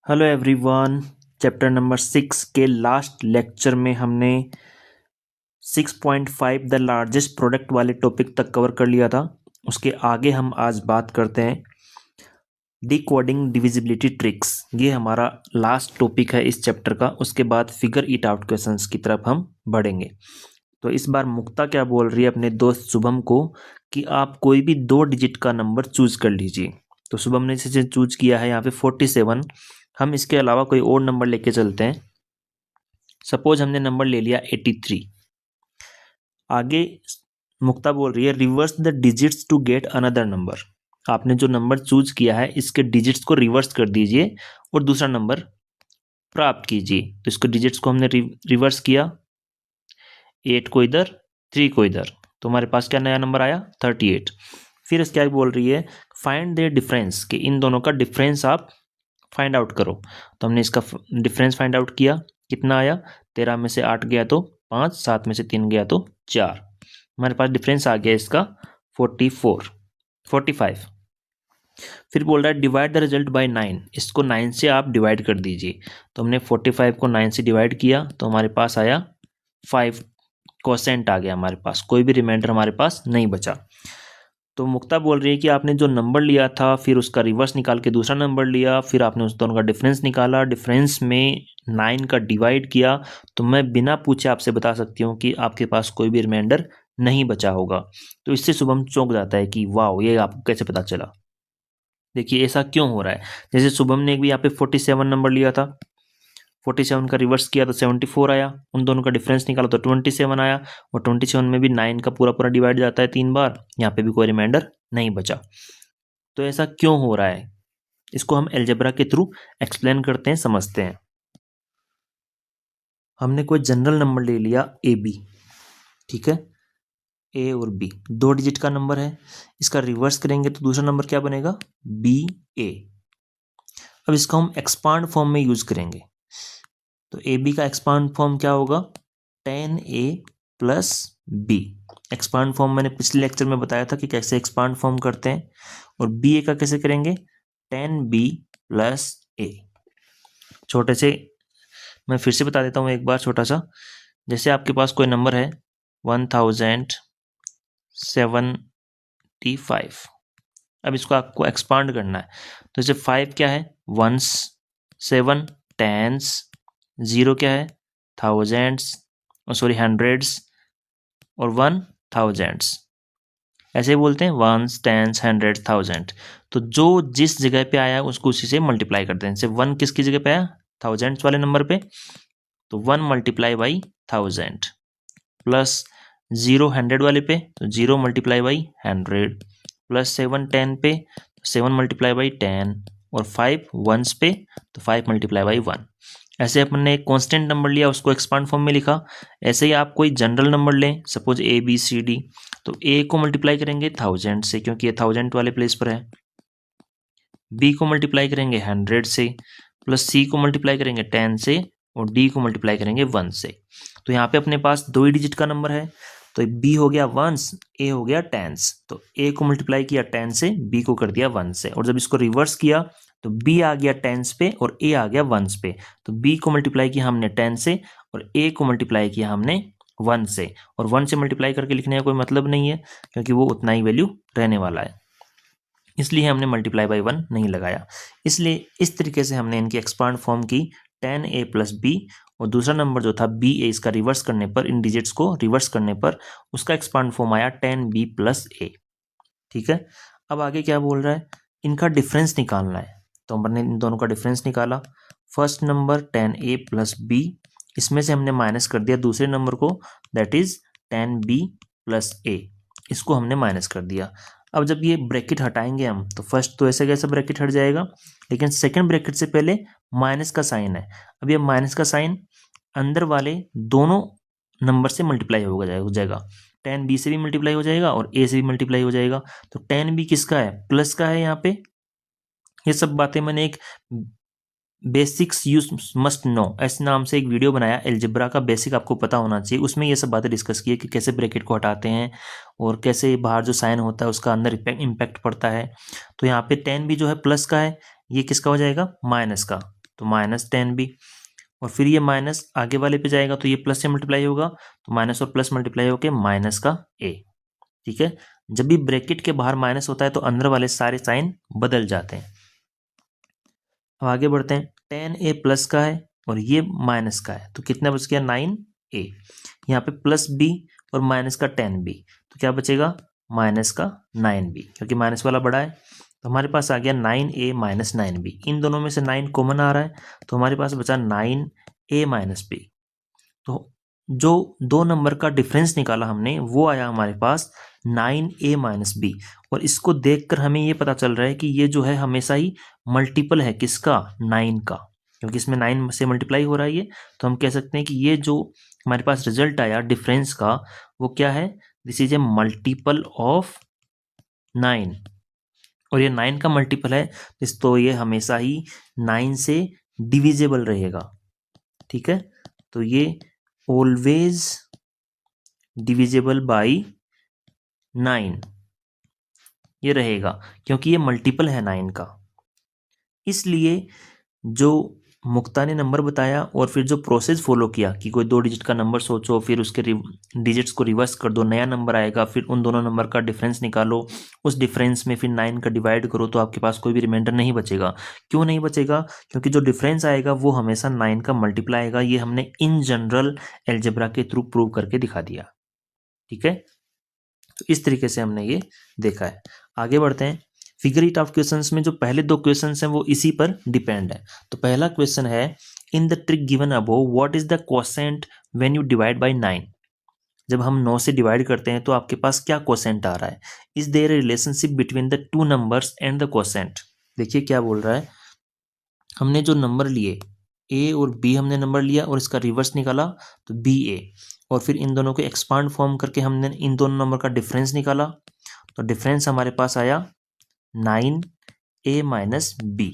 Hello everyone. Chapter number 6 के last lecture में हमने 6.5 द लार्जेस्ट प्रोडक्ट वाले टॉपिक तक कवर कर लिया था। उसके आगे हम आज बात करते हैं डिकोडिंग डिविजिबिलिटी ट्रिक्स। ये हमारा लास्ट टॉपिक है इस चैप्टर का। उसके बाद फिगर इट आउट क्वेश्चंस की तरफ हम बढ़ेंगे। तो इस बार मुक्ता क्या बोल रही है अपने दोस्त शुभम को कि आप कोई भी 2 डिजिट का नंबर चूज कर लीजिए। तो शुभम ने इसे चूज किया है यहाँ पे 47। हम इसके अलावा कोई और नंबर लेके चलते हैं। सपोज हमने नंबर ले लिया 83। आगे मुक्ता बोल रही है reverse the digits to get another number. आपने जो नंबर चूज किया है इसके डिजिट्स को रिवर्स कर दीजिए और दूसरा नंबर प्राप्त कीजिए। तो इसको डिजिट्स को हमने रिवर्स किया, 8 को इधर 3 को इधर, तो हमारे पास क्या नया नंबर आया 38। फिर इसके आगे बोल रही है फाइंड देयर डिफरेंस, कि इन दोनों का डिफरेंस आप फाइंड आउट करो। तो हमने इसका डिफरेंस फाइंड आउट किया, कितना आया 13 में से 8 गया तो 5, 7 में से 3 गया तो 4। हमारे पास डिफरेंस आ गया इसका 45। फिर बोल रहा है डिवाइड द रिजल्ट बाय 9। इसको 9 से आप डिवाइड कर दीजिए। तो हमने 45 को 9 से डिवाइड किया तो हमारे पास आया 5 क्वोशेंट आ गया हमारे पास, कोई भी रिमाइंडर हमारे पास नहीं बचा। तो मुक्ता बोल रही है कि आपने जो नंबर लिया था फिर उसका रिवर्स निकाल के दूसरा नंबर लिया, फिर आपने उस दोनों का डिफरेंस निकाला, डिफरेंस में 9 का डिवाइड किया। तो मैं बिना पूछे आपसे बता सकती हूँ कि आपके पास कोई भी रिमाइंडर नहीं बचा होगा। तो इससे शुभम चौंक जाता है कि वाह, ये आपको कैसे पता चला। देखिए ऐसा क्यों हो रहा है। जैसे शुभम ने भी यहाँ पे 47 नंबर लिया था, 47 का रिवर्स किया तो 74 आया, उन दोनों का डिफरेंस निकाला तो 27 आया, और 27 में भी 9 का पूरा पूरा डिवाइड जाता है 3 बार, यहाँ पे भी कोई रिमाइंडर नहीं बचा। तो ऐसा क्यों हो रहा है, इसको हम अलजेब्रा के थ्रू एक्सप्लेन करते हैं, समझते हैं। हमने कोई जनरल नंबर ले लिया ए बी, ठीक है, ए और बी 2 डिजिट का नंबर है। इसका रिवर्स करेंगे तो दूसरा नंबर क्या बनेगा बी ए। अब इसको हम एक्सपांड फॉर्म में यूज करेंगे। तो ए बी का एक्सपांड फॉर्म क्या होगा 10a plus B. Expand form मैंने पिछले लेक्चर में बताया था कि कैसे एक्सपांड फॉर्म करते हैं। और बी ए का कैसे करेंगे 10b प्लस ए। छोटे से मैं फिर से बता देता हूँ एक बार छोटा सा। जैसे आपके पास कोई नंबर है 1075, अब इसको आपको एक्सपांड करना है। तो जैसे 5 क्या है वंस, 7 टेंस, 0 क्या है थाउजेंड्स, सॉरी हंड्रेड्स, और 1 थाउजेंड्स। ऐसे बोलते हैं वंस, टेंस, हंड्रेड, थाउजेंड। तो जो जिस जगह पे आया है उसको उसी से मल्टीप्लाई करते हैं। जैसे 1 किसकी जगह पे आया थाउजेंड्स वाले नंबर पे, तो 1 मल्टीप्लाई बाई 1000, प्लस 0 100 वाले पे तो 0 मल्टीप्लाई बाई 100, प्लस 7 10 पे 7 मल्टीप्लाई बाई 10, और 5 वंस पे तो 5 मल्टीप्लाई बाई 1। ऐसे अपन ने एक कांस्टेंट नंबर लिया उसको एक्सपांड फॉर्म में लिखा। ऐसे ही आप कोई जनरल नंबर लें, suppose A B C D, तो ए को मल्टीप्लाई करेंगे 1000 से क्योंकि ये 1000 वाले प्लेस पर है, बी को मल्टीप्लाई करेंगे 100 से, प्लस सी को मल्टीप्लाई करेंगे 10 से, और डी को मल्टीप्लाई करेंगे 1 से। तो यहाँ पे अपने पास 2 ही डिजिट का नंबर है, तो बी हो गया 1, ए हो गया 10। तो ए को मल्टीप्लाई किया 10 से, बी को कर दिया 1 से, और जब इसको रिवर्स किया तो बी आ गया 10 पे और ए आ गया 1 पे। तो बी को मल्टीप्लाई किया हमने 10 से और ए को मल्टीप्लाई किया हमने 1 से, और 1 से मल्टीप्लाई करके लिखने का कोई मतलब नहीं है क्योंकि वो उतना ही वैल्यू रहने वाला है, इसलिए हमने मल्टीप्लाई बाई 1 नहीं लगाया। इसलिए इस तरीके से हमने इनकी एक्सपांड फॉर्म की 10a प्लस बी, और दूसरा नंबर जो था बी ए, इसका रिवर्स करने पर, इन डिजिट्स को रिवर्स करने पर उसका एक्सपांड फॉर्म आया 10b प्लस ए। ठीक है, अब आगे क्या बोल रहा है इनका डिफरेंस निकालना है। तो हमने इन दोनों का डिफरेंस निकाला। First number 10a plus B, इसमें से हमने माइनस कर दिया दूसरे नंबर को, दैट इज 10b प्लस ए, इसको हमने माइनस कर दिया। अब जब ये ब्रैकेट हटाएंगे हम तो फर्स्ट तो ऐसे कैसे ब्रैकेट हट जाएगा, लेकिन सेकंड ब्रैकेट से पहले माइनस का साइन है। अब ये माइनस का साइन अंदर वाले दोनों नंबर से मल्टीप्लाई हो जाएगा 10b से भी मल्टीप्लाई हो जाएगा और a से भी मल्टीप्लाई हो जाएगा। तो 10b किसका है प्लस का है यहाँ पे। ये सब बातें मैंने एक बेसिक्स यूज मस्ट नो ऐसे नाम से एक वीडियो बनाया, अलजेब्रा का बेसिक आपको पता होना चाहिए, उसमें ये सब बातें डिस्कस की है कि कैसे ब्रैकेट को हटाते हैं और कैसे बाहर जो साइन होता है उसका अंदर इम्पैक्ट पड़ता है। तो यहाँ पे 10 भी जो है प्लस का है, ये किसका हो जाएगा माइनस का। तो माइनस 10b, और फिर ये माइनस आगे वाले पे जाएगा तो ये प्लस से मल्टीप्लाई होगा, तो माइनस और प्लस मल्टीप्लाई होके माइनस का a। ठीक है, जब भी ब्रैकेट के बाहर माइनस होता है तो अंदर वाले सारे साइन बदल जाते हैं। अब आगे बढ़ते हैं, 10a प्लस का है और ये माइनस का है, तो कितना बच गया 9a। यहाँ पे प्लस b और माइनस का 10b, तो क्या बचेगा माइनस का 9b, क्योंकि माइनस वाला बड़ा है। तो हमारे पास आ गया 9a माइनस 9b, इन दोनों में से 9 कॉमन आ रहा है, तो हमारे पास बचा 9a माइनस b। तो जो दो नंबर का डिफरेंस निकाला हमने वो आया हमारे पास 9a माइनस बी, और इसको देखकर हमें ये पता चल रहा है कि ये जो है हमेशा ही मल्टीपल है किसका 9 का, क्योंकि इसमें 9 से मल्टीप्लाई हो रहा है ये, तो हम कह सकते हैं कि ये जो हमारे पास रिजल्ट आया डिफरेंस का वो क्या है, this is a multiple of 9, और ये 9 का मल्टीपल है तो ये हमेशा ही 9 से डिविजिबल रहेगा। ठीक है, तो ये ऑलवेज डिविजिबल बाई 9 ये रहेगा, क्योंकि ये मल्टीपल है 9 का। इसलिए जो मुक्ता ने नंबर बताया और फिर जो प्रोसेस फॉलो किया कि कोई 2 डिजिट का नंबर सोचो, फिर उसके डिजिट्स को रिवर्स कर दो, नया नंबर आएगा, फिर उन दोनों नंबर का डिफरेंस निकालो, उस डिफरेंस में फिर 9 का डिवाइड करो, तो आपके पास कोई भी रिमाइंडर नहीं बचेगा। क्यों नहीं बचेगा, क्योंकि जो डिफरेंस आएगा वो हमेशा 9 का मल्टीप्लाई आएगा। ये हमने इन जनरल एल्जेब्रा के थ्रू प्रूव करके दिखा दिया। ठीक है, तो इस तरीके से हमने ये देखा है। आगे बढ़ते हैं, फिगर इट आउट क्वेश्चंस में जो पहले 2 क्वेश्चंस हैं वो इसी पर डिपेंड है। तो पहला क्वेश्चन है, इन the trick given above what is the quotient when you divide by 9। जब हम 9 से डिवाइड करते हैं तो आपके पास क्या क्वोशेंट आ रहा है। Is there a relationship between the 2 numbers and the quotient. देखिए क्या बोल रहा है, हमने जो नंबर लिए a और b, हमने नंबर लिया और इसका रिवर्स निकाला तो ba, और फिर इन दोनों को एक्सपांड फॉर्म करके हमने इन दोनों नंबर का डिफरेंस निकाला, तो डिफरेंस हमारे पास आया 9a माइनस बी।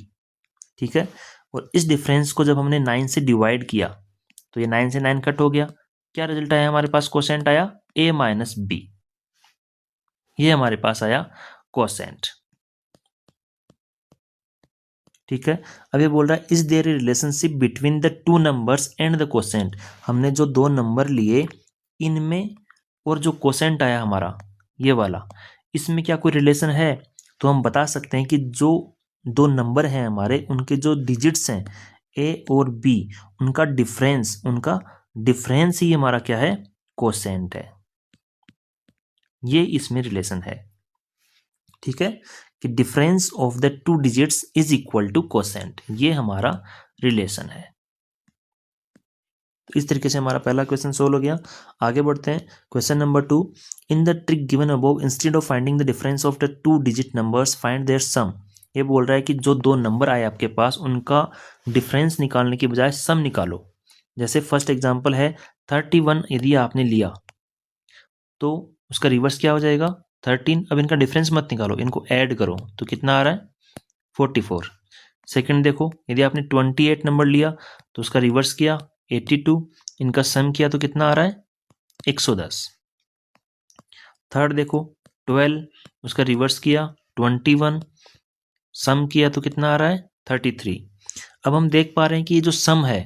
ठीक है, और इस डिफरेंस को जब हमने 9 से डिवाइड किया तो ये 9 से 9 कट हो गया, क्या रिजल्ट आया हमारे पास, क्वोशेंट आया a माइनस बी, ये हमारे पास आया क्वोशेंट। ठीक है, अब ये बोल रहा है is there a relationship between the 2 numbers and the quotient. हमने जो 2 नंबर लिए इनमें और जो क्वोशेंट आया हमारा ये वाला, इसमें क्या कोई रिलेशन है। तो हम बता सकते हैं कि जो 2 नंबर हैं हमारे, उनके जो डिजिट्स हैं a और b, उनका डिफरेंस ही हमारा क्या है, क्वोशेंट है। ये इसमें रिलेशन है। ठीक है, कि difference of the 2 digits is equal to quotient, ये हमारा रिलेशन है। तो इस तरीके से हमारा पहला क्वेश्चन सोल्व हो गया। आगे बढ़ते हैं, question number 2, in the trick given above instead of finding the difference of the 2 digit numbers find their sum. ये बोल रहा है कि जो 2 नंबर आए आपके पास उनका डिफरेंस निकालने की बजाय सम निकालो। जैसे फर्स्ट एग्जांपल है 31, यदि आपने लिया तो उसका रिवर्स क्या हो जाएगा 13। अब इनका डिफरेंस मत निकालो, इनको ऐड करो, तो कितना आ रहा है 44। सेकंड देखो, यदि आपने 28 नंबर लिया तो उसका रिवर्स किया 82, इनका सम किया तो कितना आ रहा है 110। थर्ड देखो 12, उसका रिवर्स किया 21, सम किया तो कितना आ रहा है 33। अब हम देख पा रहे हैं कि ये जो सम है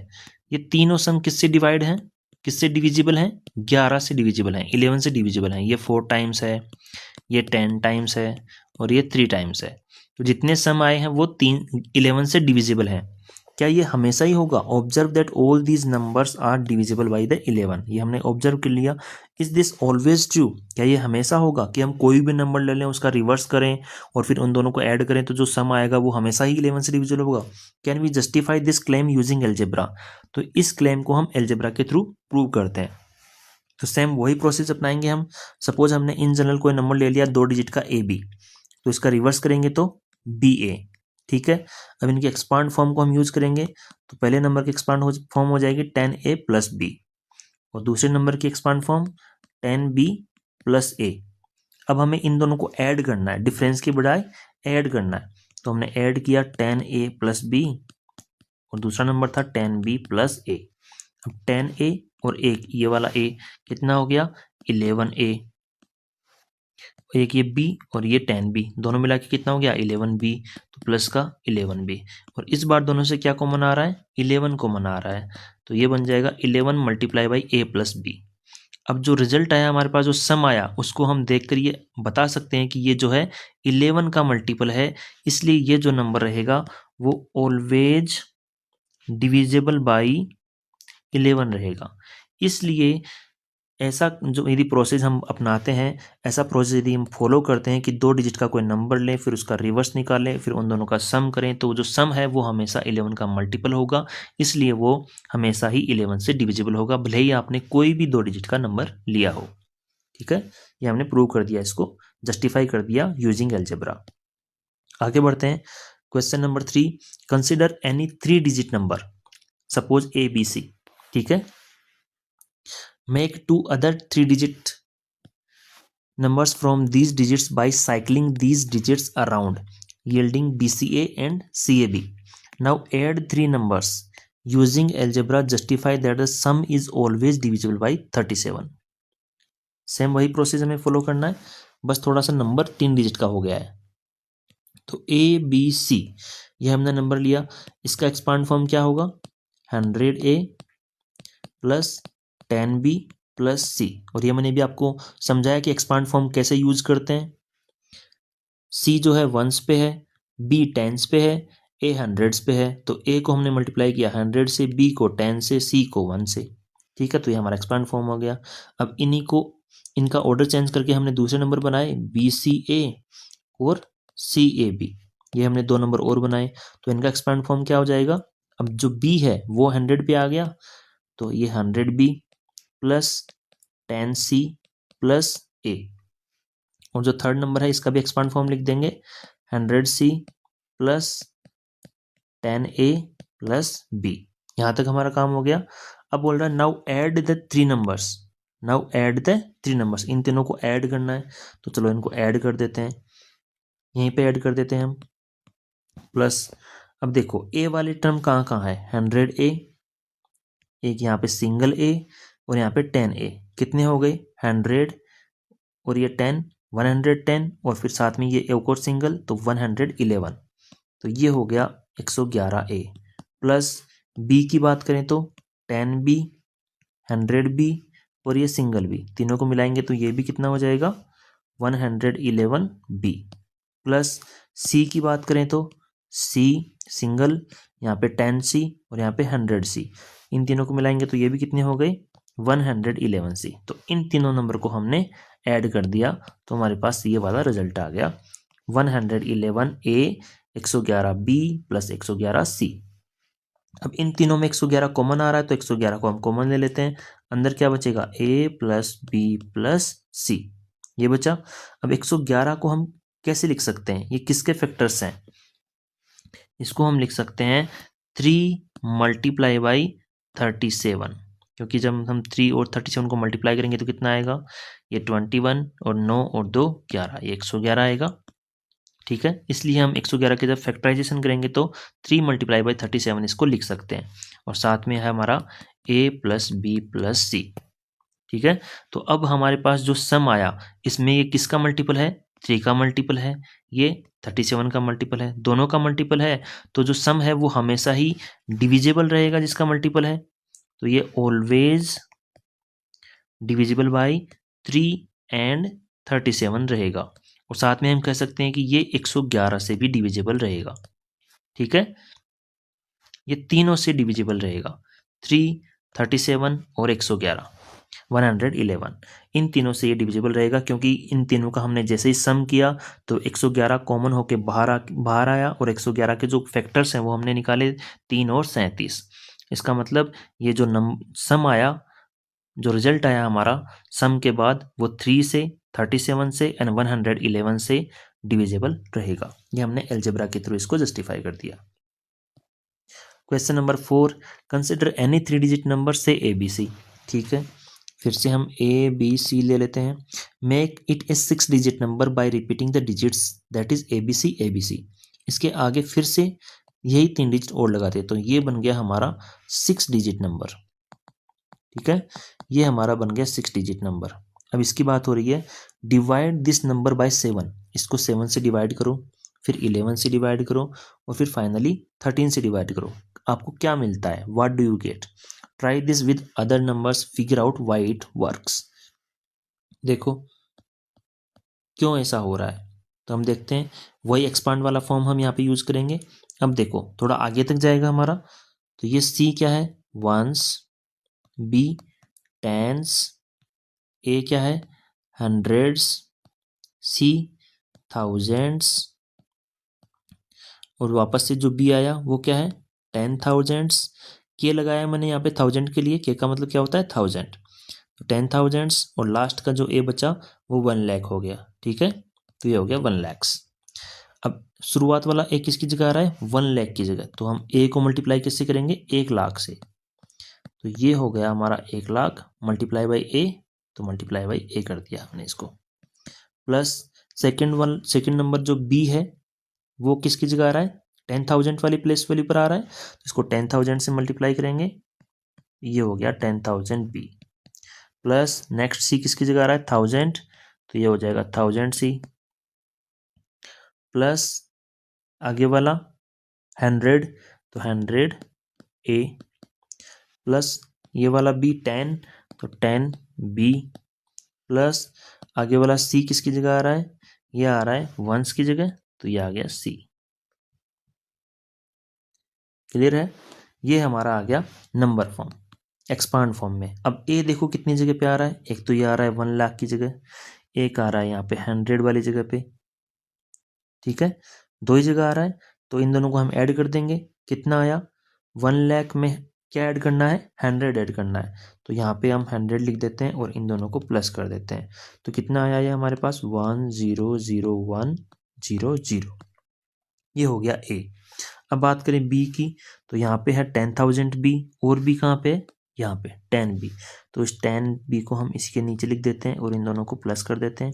ये तीनों सम किससे डिवाइड हैं, किससे डिविजिबल हैं, 11 से डिविजिबल हैं, 11 से डिविजिबल हैं। ये 4 टाइम्स है, ये 10 टाइम्स है और ये 3 टाइम्स है। तो जितने सम आए हैं वो 11 से डिविजिबल हैं। क्या ये हमेशा ही होगा, observe that all these numbers are divisible by the 11, ये हमने ऑब्जर्व कर लिया। इज दिस ऑलवेज ट्रू, क्या ये हमेशा होगा कि हम कोई भी नंबर ले लें उसका रिवर्स करें और फिर उन दोनों को ऐड करें तो जो सम आएगा वो हमेशा ही 11 से डिविजिबल होगा। Can we justify this claim using algebra, तो इस क्लेम को हम एल्जेब्रा के थ्रू प्रूव करते हैं। तो सेम वही प्रोसेस अपनाएंगे हम। सपोज हमने इन जनरल कोई नंबर ले लिया 2 डिजिट का ए बी, तो इसका रिवर्स करेंगे तो बी ए। ठीक है, अब इनके एक्सपांड फॉर्म को हम यूज करेंगे, तो पहले नंबर की एक्सपांड फॉर्म हो जाएगी 10a प्लस बी, और दूसरे नंबर की एक्सपांड फॉर्म 10b प्लस ए। अब हमें इन दोनों को ऐड करना है, डिफरेंस के बजाय ऐड करना है, तो हमने ऐड किया 10a प्लस बी और दूसरा नंबर था 10b प्लस ए। अब 10a और एक ये वाला a कितना हो गया 11a, एक ये b और ये 10b, दोनों मिला के कितना हो गया 11b, तो प्लस का 11b, और इस बार दोनों से क्या कॉमन आ रहा है 11 कॉमन आ रहा है, तो ये बन जाएगा 11 multiply by a plus b। अब जो रिजल्ट आया हमारे पास, जो सम आया, उसको हम देखकर ये बता सकते हैं कि ये जो है 11 का मल्टीपल है, इसलिए ये जो नंबर रहेगा वो ऑलवेज डिविजिबल बाई 11 रहेगा। इसलिए ऐसा जो यदि प्रोसेस हम अपनाते हैं, ऐसा प्रोसेस यदि हम फॉलो करते हैं कि 2 डिजिट का कोई नंबर लें, फिर उसका रिवर्स निकालें, फिर उन दोनों का सम करें, तो जो सम है वो हमेशा 11 का मल्टीपल होगा, इसलिए वो हमेशा ही 11 से डिविजिबल होगा, भले ही आपने कोई भी 2 डिजिट का नंबर लिया हो। ठीक है, ये हमने प्रूव कर दिया, इसको जस्टिफाई कर दिया यूजिंग अलजेब्रा। आगे बढ़ते हैं। Question number 3, consider any 3 digit number, suppose ABC। ठीक है, make 2 other 3 digit numbers from these digits by cycling these digits around, yielding BCA and CAB. Now add 3 numbers using algebra, justify that the sum is always divisible by 37। Same वही process हमें follow करना है, बस थोड़ा सा number 3 digit का हो गया है। तो ABC ये हमने नंबर लिया, इसका एक्सपांड फॉर्म क्या होगा 100A plus 10B plus C, और ये मैंने भी आपको समझाया कि एक्सपांड फॉर्म कैसे यूज करते हैं। C जो है वंस पे है, B टेंस पे है, A हंड्रेड्स पे है, तो A को हमने मल्टीप्लाई किया 100 से, B को 10 से, C को 1 से। ठीक है, तो ये हमारा एक्सपांड फॉर्म हो गया। अब इन्हीं को, इनका ऑर्डर चेंज करके हमने दूसरे नंबर बनाए BCA और CAB, ये हमने 2 नंबर और बनाए, तो इनका एक्सपांड फॉर्म क्या हो जाएगा। अब जो B है वो 100 पे आ गया, तो ये 100B plus 10C plus A, और जो थर्ड नंबर है इसका भी एक्सपांड फॉर्म लिख देंगे 100C plus 10A plus B। यहाँ तक हमारा काम हो गया। अब बोल रहा है now add the 3 numbers, now add the 3 numbers, इन तीनों को ऐड करना है, तो चलो इनको ऐड कर देते हैं, यहीं पे ऐड कर देते हैं हम, प्लस अब देखो A वाली टर्म कहाँ कहाँ है 100A, एक यहाँ पे सिंगल A और यहाँ पे 10A, कितने हो गए 100 और ये 10 110, और फिर साथ में ये एक और सिंगल, तो 111, तो ये हो गया 111A प्लस B की बात करें तो 10B 100B और ये सिंगल B, तीनों को मिलाएंगे तो ये भी कितना हो जाएगा 111B प्लस C की बात करें तो C सिंगल, यहाँ पे 10C और यहाँ पे 100C, इन तीनों को मिलाएंगे तो ये भी कितने हो गए 111C। तो इन तीनों नंबर को हमने ऐड कर दिया, तो हमारे पास ये वाला रिजल्ट आ गया 111A 111B प्लस 111C। अब इन तीनों में 111 कॉमन आ रहा है, तो 111 को हम कॉमन ले लेते हैं, अंदर क्या बचेगा A plus B plus C, ये बचा। अब 111 को हम कैसे लिख सकते हैं, ये किसके फैक्टर्स हैं, इसको हम लिख सकते हैं 3 मल्टीप्लाई बाई 37, क्योंकि जब हम 3 और 37 को मल्टीप्लाई करेंगे तो कितना आएगा, ये 21 और 9 और 2 11, ये 111 आएगा। ठीक है, इसलिए हम 111 के जब फैक्टराइजेशन करेंगे तो 3 मल्टीप्लाई बाई 37 इसको लिख सकते हैं, और साथ में है हमारा A plus B plus C। ठीक है, तो अब हमारे पास जो सम आया, इसमें ये किसका मल्टीपल है 3 का मल्टीपल है, ये 37 का मल्टीपल है, दोनों का मल्टीपल है, तो जो सम है वो हमेशा ही डिविजिबल रहेगा जिसका मल्टीपल है, तो ये ऑलवेज डिविजिबल बाई 3 एंड 37 रहेगा, और साथ में हम कह सकते हैं कि ये 111 से भी डिविजिबल रहेगा। ठीक है, ये तीनों से डिविजिबल रहेगा, 3 37 और 111 111, इन तीनों से ये डिविजिबल रहेगा, क्योंकि इन तीनों का हमने जैसे ही सम किया तो 111 कॉमन होके बाहर आया, और 111 के जो फैक्टर्स हैं वो हमने निकाले 3 और 37। इसका मतलब ये जो सम आया, जो रिजल्ट आया हमारा सम के बाद, वो 3 से 37 से एंड 111 से डिविजिबल रहेगा। ये हमने अलजेब्रा के थ्रू इसको जस्टिफाई कर दिया। Question number 4, consider any 3 digit number से ABC। ठीक है, फिर से हम ABC ले लेते हैं, make it A 6 digit number by repeating the digits that is ABC। इसके आगे फिर से यही 3 डिजिट और लगाते हैं, तो ये बन गया हमारा 6 डिजिट नंबर। ठीक है, ये हमारा बन गया 6 डिजिट नंबर। अब इसकी बात हो रही है डिवाइड दिस नंबर बाय 7, इसको 7 से डिवाइड करो, फिर 11 से डिवाइड करो और फिर फाइनली 13 से डिवाइड करो। आपको क्या मिलता है, what do you get? Try this with other numbers, figure out why it works. देखो क्यों ऐसा हो रहा है, तो हम देखते हैं वही एक्सपांड वाला फॉर्म हम यहाँ पे यूज करेंगे। अब देखो थोड़ा आगे तक जाएगा हमारा, तो ये सी क्या है, वंस, बी टेंस, ए क्या है, हंड्रेड्स, सी थाउजेंड्स, और वापस से जो बी आया वो क्या है, 10,000s। के लगाया मैंने यहाँ पे 1000 के लिए, के का मतलब क्या होता है 1000, तो 10,000s, और लास्ट का जो ए बचा वो 1 लाख हो गया। ठीक है, तो ये हो गया 1 लाख। अब शुरुआत वाला ए किसकी जगह आ रहा है, 1 लाख की जगह, तो हम ए को मल्टीप्लाई किससे करेंगे, 1 लाख से। तो ये हो गया हमारा 1 लाख मल्टीप्लाई बाई ए, तो मल्टीप्लाई बाई ए कर दिया हमने इसको। प्लस सेकेंड नंबर जो बी है वो किसकी जगह आ रहा है, 10,000 वाली प्लेस वैल्यू पर आ रहा है, तो इसको 10,000 से मल्टीप्लाई करेंगे, ये हो गया 10,000 बी। प्लस नेक्स्ट सी किसकी जगह आ रहा है, 1000, तो ये हो जाएगा 1000 सी। प्लस आगे वाला 100, तो 100 ए। प्लस ये वाला बी 10, तो 10 बी। प्लस आगे वाला सी किसकी जगह आ रहा है, ये आ रहा है वंस की जगह, तो ये आ गया सी। क्लियर है, ये हमारा आ गया नंबर फॉर्म एक्सपांड फॉर्म में। अब ए देखो कितनी जगह पे आ रहा है, एक तो ये आ रहा है 1 लाख की जगह, एक आ रहा है यहाँ पे 100 वाली जगह पे। ठीक है, दो ही जगह आ रहा है, तो इन दोनों को हम ऐड कर देंगे। कितना आया, 1 लाख में क्या ऐड करना है, 100 ऐड करना है, तो यहाँ पे हम 100 लिख देते हैं और इन दोनों को प्लस कर देते हैं। तो कितना आया ये हमारे पास, 1,0,0,1,0,0, ये हो गया ए। अब बात करें बी की, तो यहाँ पे है 10,000 बी, और बी कहाँ पे है, यहाँ पे 10 बी, तो इस 10 बी को हम इसके नीचे लिख देते हैं और इन दोनों को प्लस कर देते हैं।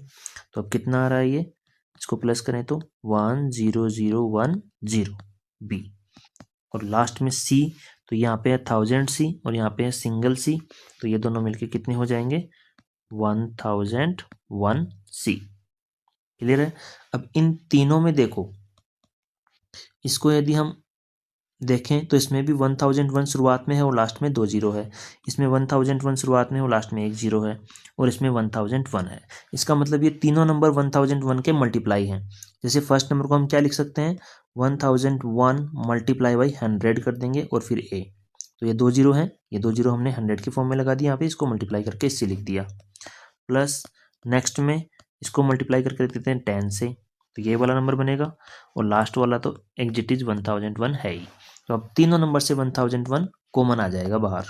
तो अब कितना आ रहा है ये, इसको प्लस करें तो 1,0,0,1,0 बी, और लास्ट में सी, तो यहाँ पे है 1000 सी और यहाँ पे है सिंगल सी, तो ये दोनों मिलके कितने हो जाएंगे, 1,001 सी। क्लियर है। अब इन तीनों में देखो, इसको यदि हम देखें तो इसमें भी 1,001 शुरुआत में है और लास्ट में 2 जीरो है, इसमें 1,001 शुरुआत में है और लास्ट में 1 जीरो है, और इसमें 1,001 है। इसका मतलब ये तीनों नंबर 1,001 के मल्टीप्लाई हैं। जैसे फर्स्ट नंबर को हम क्या लिख सकते हैं, 1,001 मल्टीप्लाई बाई 100 कर देंगे और फिर ए, तो ये 2 जीरो हैं, ये 2 जीरो हमने 100 के फॉर्म में लगा दिया यहाँ पे, इसको मल्टीप्लाई करके इससे लिख दिया। प्लस नेक्स्ट में इसको मल्टीप्लाई करके देते हैं 10 से, तो ये वाला नंबर बनेगा, और लास्ट वाला तो एग्जिट 1,001 है ही। तो अब तीनों नंबर से 1,001 कॉमन आ जाएगा बाहर,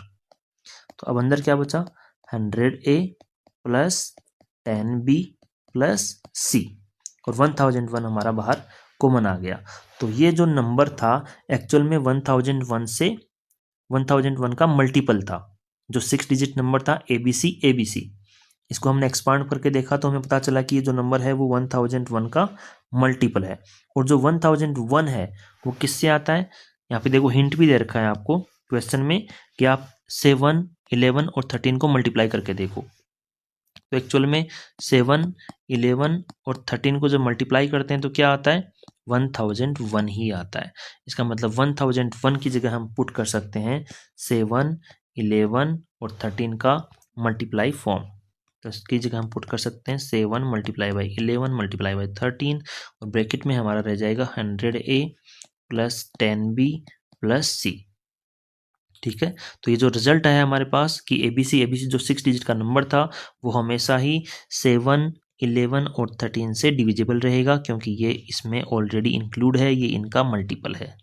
तो अब अंदर क्या बचा, 100A plus 10B plus C, और 1,001 हमारा बाहर कॉमन आ गया। तो ये जो नंबर था एक्चुअल में 1,001 से 1,001 का मल्टीपल था, जो 6 डिजिट नंबर था ABC। इसको हमने एक्सपांड करके देखा तो हमें पता चला कि ये जो नंबर है वो 1,001 का मल्टीपल है, और जो 1,001 है वो किससे आता है, यहाँ पे देखो हिंट भी दे रखा है आपको क्वेश्चन में कि आप 7, 11 और 13 को मल्टीप्लाई करके देखो। तो एक्चुअल में 7, 11 और 13 को जब मल्टीप्लाई करते हैं तो क्या आता है, 1,001 ही आता है। इसका मतलब 1,001 की जगह हम पुट कर सकते हैं 7, 11 और 13 का मल्टीप्लाई फॉर्म। तो इसकी जगह हम पुट कर सकते हैं 7 मल्टीप्लाई बाई 11 मल्टीप्लाई बाई 13, और ब्रैकेट में हमारा रह जाएगा 100A plus 10B plus C। ठीक है, तो ये जो रिजल्ट है हमारे पास कि एबीसी जो 6 डिजिट का नंबर था वो हमेशा ही 7, 11 और 13 से डिविजिबल रहेगा, क्योंकि ये इसमें ऑलरेडी इंक्लूड है, ये इनका मल्टीपल है।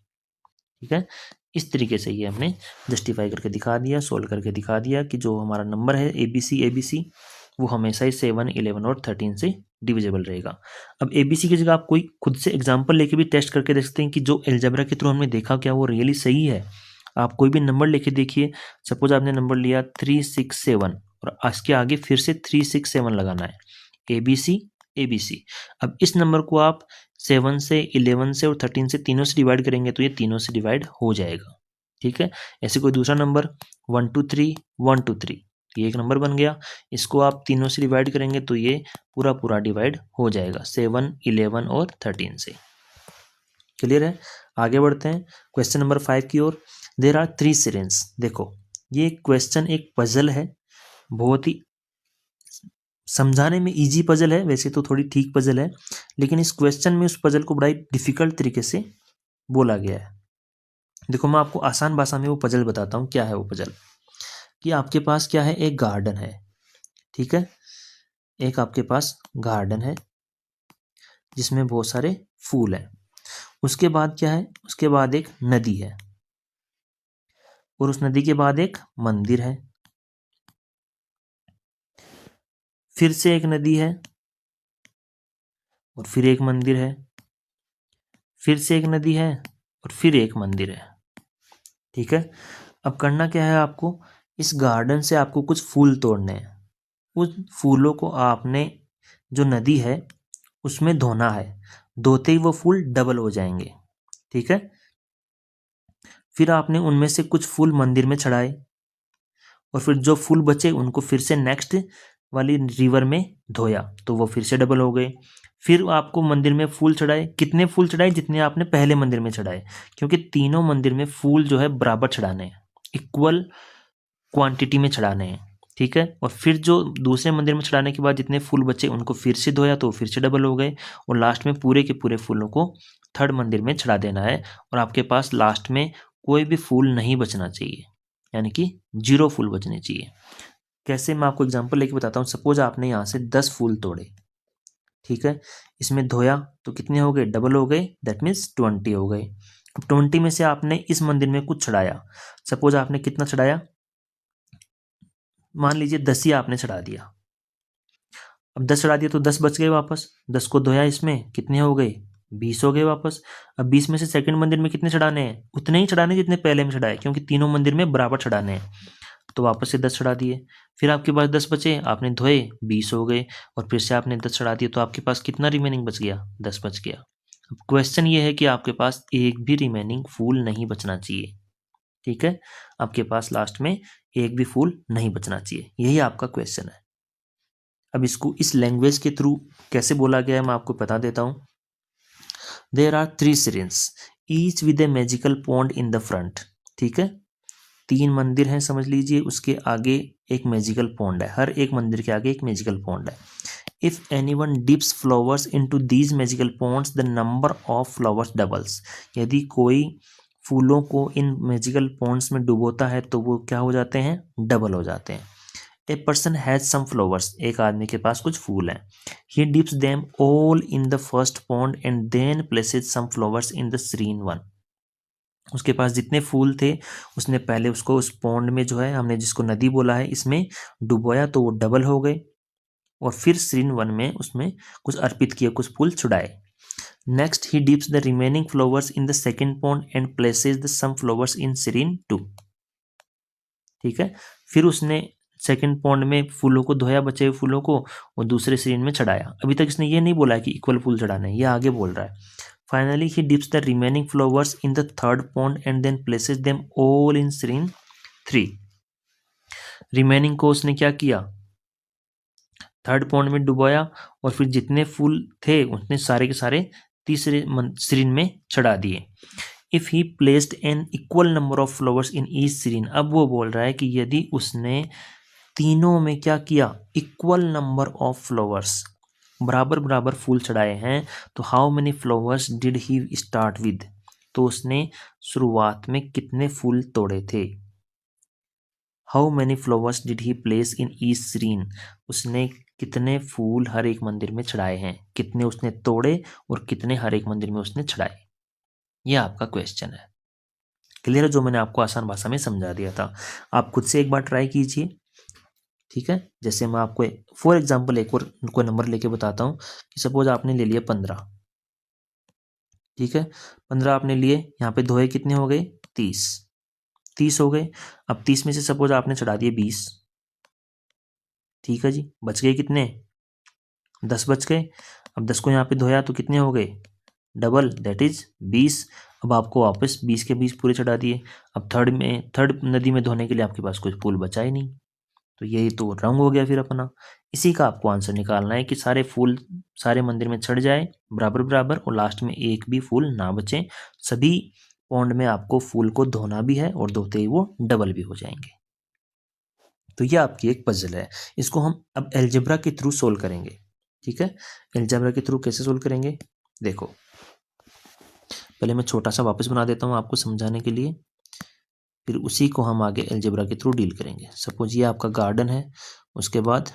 ठीक है, इस तरीके से ये हमने जस्टिफाई करके दिखा दिया, सोल्व करके दिखा दिया कि जो हमारा नंबर है एबीसी वो हमेशा ही 7, 11 और 13 से डिविजिबल रहेगा। अब एबीसी की जगह आप कोई खुद से एग्जाम्पल लेके भी टेस्ट करके देख सकते हैं कि जो एल्जेब्रा के थ्रू हमने देखा क्या वो रियली सही है। आप कोई भी नंबर लेके देखिए, सपोज आपने नंबर लिया 367 और इसके आगे फिर से 367 लगाना है, एबीसी। अब इस नंबर को आप 7 से, 11 से और 13 से तीनों से डिवाइड करेंगे तो ये तीनों से डिवाइड हो जाएगा। ठीक है, ऐसे कोई दूसरा नंबर 1 2 3 1 2 3, ये एक नंबर बन गया। इसको आप तीनों से डिवाइड करेंगे तो ये पूरा पूरा डिवाइड हो जाएगा 7, 11 और 13 से। क्लियर है? आगे बढ़ते हैं क्वेश्चन नंबर 5 की ओर। There are 3 syringe. देखो ये क्वेश्चन एक पजल है, बहुत ही समझाने में इजी पजल है, वैसे तो थोड़ी ठीक पजल है, लेकिन इस क्वेश्चन में उस पजल को बड़ा ही डिफिकल्ट तरीके से बोला गया है। देखो मैं आपको आसान भाषा में वो पजल बताता हूँ। क्या है वो पजल? कि आपके पास क्या है, एक गार्डन है, ठीक है, एक आपके पास गार्डन है जिसमें बहुत सारे फूल हैं। उसके बाद क्या है, उसके बाद एक नदी है, और उस नदी के बाद एक मंदिर है, फिर से एक नदी है, और फिर एक मंदिर है, फिर से एक नदी है, और फिर एक मंदिर है। ठीक है, अब करना क्या है आपको, इस गार्डन से आपको कुछ फूल तोड़ने हैं। उन फूलों को आपने जो नदी है उसमें धोना है, धोते ही वो फूल डबल हो जाएंगे। ठीक है, फिर आपने उनमें से कुछ फूल मंदिर में चढ़ाए, और फिर जो फूल बचे उनको फिर से नेक्स्ट वाली रिवर में धोया तो वो फिर से डबल हो गए। फिर आपको मंदिर में फूल चढ़ाए, कितने फूल चढ़ाए, जितने आपने पहले मंदिर में चढ़ाए, क्योंकि तीनों मंदिर में फूल जो है बराबर चढ़ाने हैं, इक्वल क्वांटिटी में चढ़ाने हैं। ठीक है, और फिर जो दूसरे मंदिर में चढ़ाने के बाद जितने फूल बचे उनको फिर से धोया तो फिर से डबल हो गए, और लास्ट में पूरे के पूरे फूलों को थर्ड मंदिर में चढ़ा देना है, और आपके पास लास्ट में कोई भी फूल नहीं बचना चाहिए, यानी कि 0 फूल बचने चाहिए। कैसे, मैं आपको एग्जांपल लेके बताता हूँ। सपोज आपने यहाँ से 10 फूल तोड़े, ठीक है, इसमें धोया तो कितने हो गए, डबल हो गए, दैट मीन्स 20 हो गए। अब 20 में से आपने इस मंदिर में कुछ चढ़ाया, सपोज आपने कितना चढ़ाया, मान लीजिए 10 ही आपने चढ़ा दिया। अब 10 चढ़ा दिया तो 10 बच गए वापस, 10 को धोया, इसमें कितने हो गए, 20 हो गए वापस। अब 20 में से सेकंड मंदिर में कितने चढ़ाने हैं, उतने ही चढ़ाने जितने पहले में चढ़ाए, क्योंकि तीनों मंदिर में बराबर चढ़ाने हैं, तो वापस से 10 चढ़ा दिए। फिर आपके पास 10 बचे, आपने धोए, 20 हो गए, और फिर से आपने 10 चढ़ा दिए, तो आपके पास कितना रिमेनिंग बच गया, 10 बच गया। अब क्वेश्चन ये है कि आपके पास एक भी रिमेनिंग फूल नहीं बचना चाहिए। ठीक है, आपके पास लास्ट में एक भी फूल नहीं बचना चाहिए, यही आपका क्वेश्चन है। अब इसको इस लैंग्वेज के थ्रू कैसे बोला गया है मैं आपको बता देता हूँ। There are 3 sirens each with a magical pond in the front. ठीक है, 3 मंदिर हैं समझ लीजिए, उसके आगे एक मैजिकल पॉन्ड है, हर एक मंदिर के आगे एक मैजिकल पॉन्ड है। If anyone dips flowers into these magical ponds the number of flowers doubles. यदि कोई फूलों को इन मैजिकल पॉन्ड्स में डुबोता है तो वो क्या हो जाते हैं, डबल हो जाते हैं। A person has some flowers, एक आदमी के पास कुछ फूल हैं। He dips them all in the first pond and then places some flowers in the siren one. उसके पास जितने फूल थे उसने पहले उसको उस पॉन्ड में जो है, हमने जिसको नदी बोला है, इसमें डुबोया तो वो डबल हो गए, और फिर सीरीन वन में उसमें कुछ अर्पित किए, कुछ फूल छुड़ाए। Next he dips the remaining flowers in the second pond and places the some flowers in shrine two. ठीक है, फिर उसने सेकंड पॉन्ड में फूलों को धोया, बचे हुए फूलों को, और दूसरे सीरीन में चढ़ाया। अभी तक इसने ये नहीं बोला है कि इक्वल फूल चढ़ाने, ये आगे बोल रहा है। Finally he dips the remaining flowers in the third pond and then places them all in shrine 3। Remaining को उसने क्या किया, थर्ड पॉन्ड में डुबाया, और फिर जितने फूल थे उतने सारे के सारे तीसरे सीरीन में चढ़ा दिए। If he placed an equal number of flowers in each shrine. अब वो बोल रहा है कि यदि उसने तीनों में क्या किया, इक्वल नंबर ऑफ फ्लावर्स, बराबर बराबर फूल चढ़ाए हैं, तो how many flowers did he start with, तो उसने शुरुआत में कितने फूल तोड़े थे। How many flowers did he place in each shrine, उसने कितने फूल हर एक मंदिर में चढ़ाए हैं, कितने उसने तोड़े और कितने हर एक मंदिर में उसने चढ़ाए। यह आपका क्वेश्चन है। क्लियर है, जो मैंने आपको आसान भाषा में समझा दिया था। आप खुद से एक बार ट्राई कीजिए। ठीक है, जैसे मैं आपको फॉर एग्जांपल एक और कोई नंबर लेके बताता हूँ कि सपोज आपने ले लिया 15। ठीक है, 15 आपने लिए, यहाँ पे धोए कितने हो गए, 30, 30 हो गए। अब 30 में से सपोज आपने चढ़ा दिए 20। ठीक है जी, बच गए कितने, 10 बच गए। अब 10 को यहाँ पे धोया तो कितने हो गए, डबल, दैट इज 20। अब आपको वापस 20 के 20 पूरे चढ़ा दिए। अब थर्ड नदी में धोने के लिए आपके पास कुछ फूल बचा ही नहीं, तो यही तो रंग हो गया फिर अपना। इसी का आपको आंसर निकालना है कि सारे फूल सारे मंदिर में चढ़ जाए बराबर बराबर और लास्ट में एक भी फूल ना बचे। सभी पौंड में आपको फूल को धोना भी है और धोते ही वो डबल भी हो जाएंगे। तो ये आपकी एक पजल है। इसको हम अब एल्जेब्रा के थ्रू सोल्व करेंगे। ठीक है, एल्जेब्रा के थ्रू कैसे सोल्व करेंगे देखो, पहले मैं छोटा सा वापस बना देता हूँ आपको समझाने के लिए, फिर उसी को हम आगे एल्जेब्रा के थ्रू डील करेंगे। सपोज ये आपका गार्डन है, उसके बाद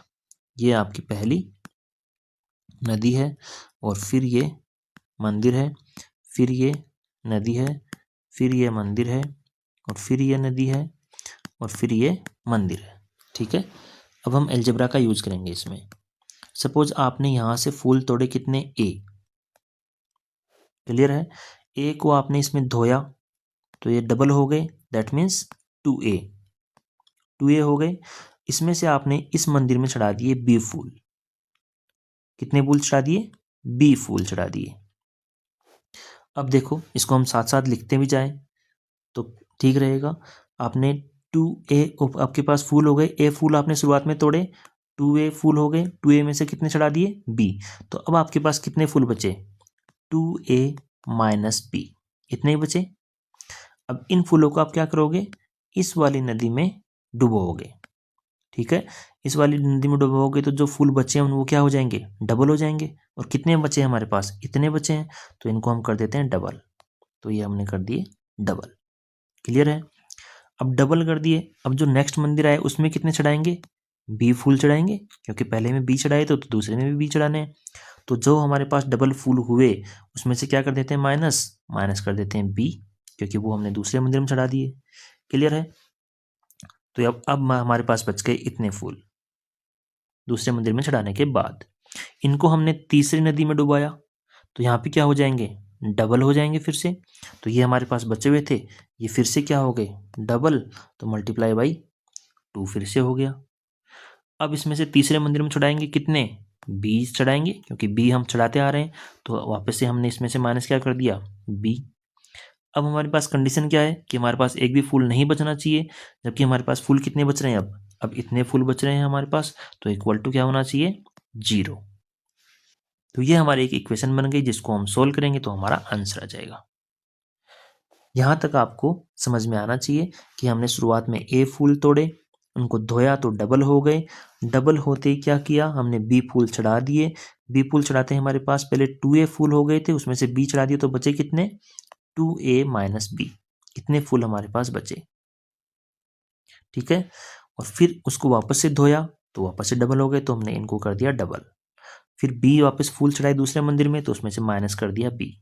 ये आपकी पहली नदी है, और फिर ये मंदिर है, फिर ये नदी है, फिर ये मंदिर है, और फिर ये नदी है, और फिर ये मंदिर है। ठीक है, अब हम एल्जेब्रा का यूज करेंगे इसमें। सपोज आपने यहां से फूल तोड़े कितने ए, क्लियर है, ए को आपने इसमें धोया तो ये डबल हो गए, दैट मीन्स 2a, 2a हो गए। इसमें से आपने इस मंदिर में चढ़ा दिए बी फूल, कितने फूल चढ़ा दिए, बी फूल चढ़ा दिए। अब देखो इसको हम साथ साथ लिखते भी जाएं तो ठीक रहेगा। आपने 2a आपके पास फूल हो गए, ए फूल आपने शुरुआत में तोड़े, 2a फूल हो गए, 2a में से कितने चढ़ा दिए, b। तो अब आपके पास कितने फूल बचे, 2a माइनस b, इतने ही बचे। अब इन फूलों को आप क्या करोगे, इस वाली नदी में डुबोगे। ठीक है, इस वाली नदी में डुबोगे तो जो फूल बचे हैं वो क्या हो जाएंगे, डबल हो जाएंगे। और कितने बचे हैं हमारे पास, इतने बचे हैं, तो इनको हम कर देते हैं डबल। तो ये हमने कर दिए डबल, क्लियर है। अब डबल कर दिए, अब जो नेक्स्ट मंदिर आए उसमें कितने चढ़ाएंगे, बी फूल चढ़ाएंगे, क्योंकि पहले में बी चढ़ाए तो दूसरे में भी बी चढ़ाने हैं। तो जो हमारे पास डबल फूल हुए उसमें से क्या कर देते हैं, माइनस, माइनस कर देते हैं बी, क्योंकि वो हमने दूसरे मंदिर में चढ़ा दिए, क्लियर है। तो अब हमारे पास बच गए इतने फूल दूसरे मंदिर में चढ़ाने के बाद। इनको हमने तीसरी नदी में डुबाया तो यहाँ पे क्या हो जाएंगे, डबल हो जाएंगे फिर से। तो ये हमारे पास बचे हुए थे, ये फिर से क्या हो गए, डबल, तो मल्टीप्लाई बाई 2 फिर से हो गया। अब इसमें से तीसरे मंदिर में चढ़ाएंगे कितने, 20 चढ़ाएंगे, क्योंकि बी हम चढ़ाते आ रहे हैं, तो वापस से हमने इसमें से माइनस क्या कर दिया, बी। अब हमारे पास कंडीशन क्या है कि हमारे पास एक भी फूल नहीं बचना चाहिए, जबकि हमारे पास फूल कितने बच रहे हैं, अब इतने फूल बच रहे हैं हमारे पास, तो इक्वल टू क्या होना चाहिए, 0। तो ये हमारी एक इक्वेशन बन गई, जिसको हम सोल्व करेंगे तो हमारा आंसर आ जाएगा। यहां तक आपको समझ में आना चाहिए कि हमने शुरुआत में ए फूल तोड़े, उनको धोया तो डबल हो गए, डबल होते ही क्या किया हमने, बी फूल चढ़ा दिए, बी फूल चढ़ाते हमारे पास पहले 2a फूल हो गए थे, उसमें से बी चढ़ा दिए तो बचे कितने, 2a माइनस बी, इतने फूल हमारे पास बचे। ठीक है, और फिर उसको वापस से धोया तो वापस से डबल हो गए, तो हमने इनको कर दिया डबल। फिर बी वापस फूल चढ़ाए दूसरे मंदिर में तो उसमें से माइनस कर दिया बी।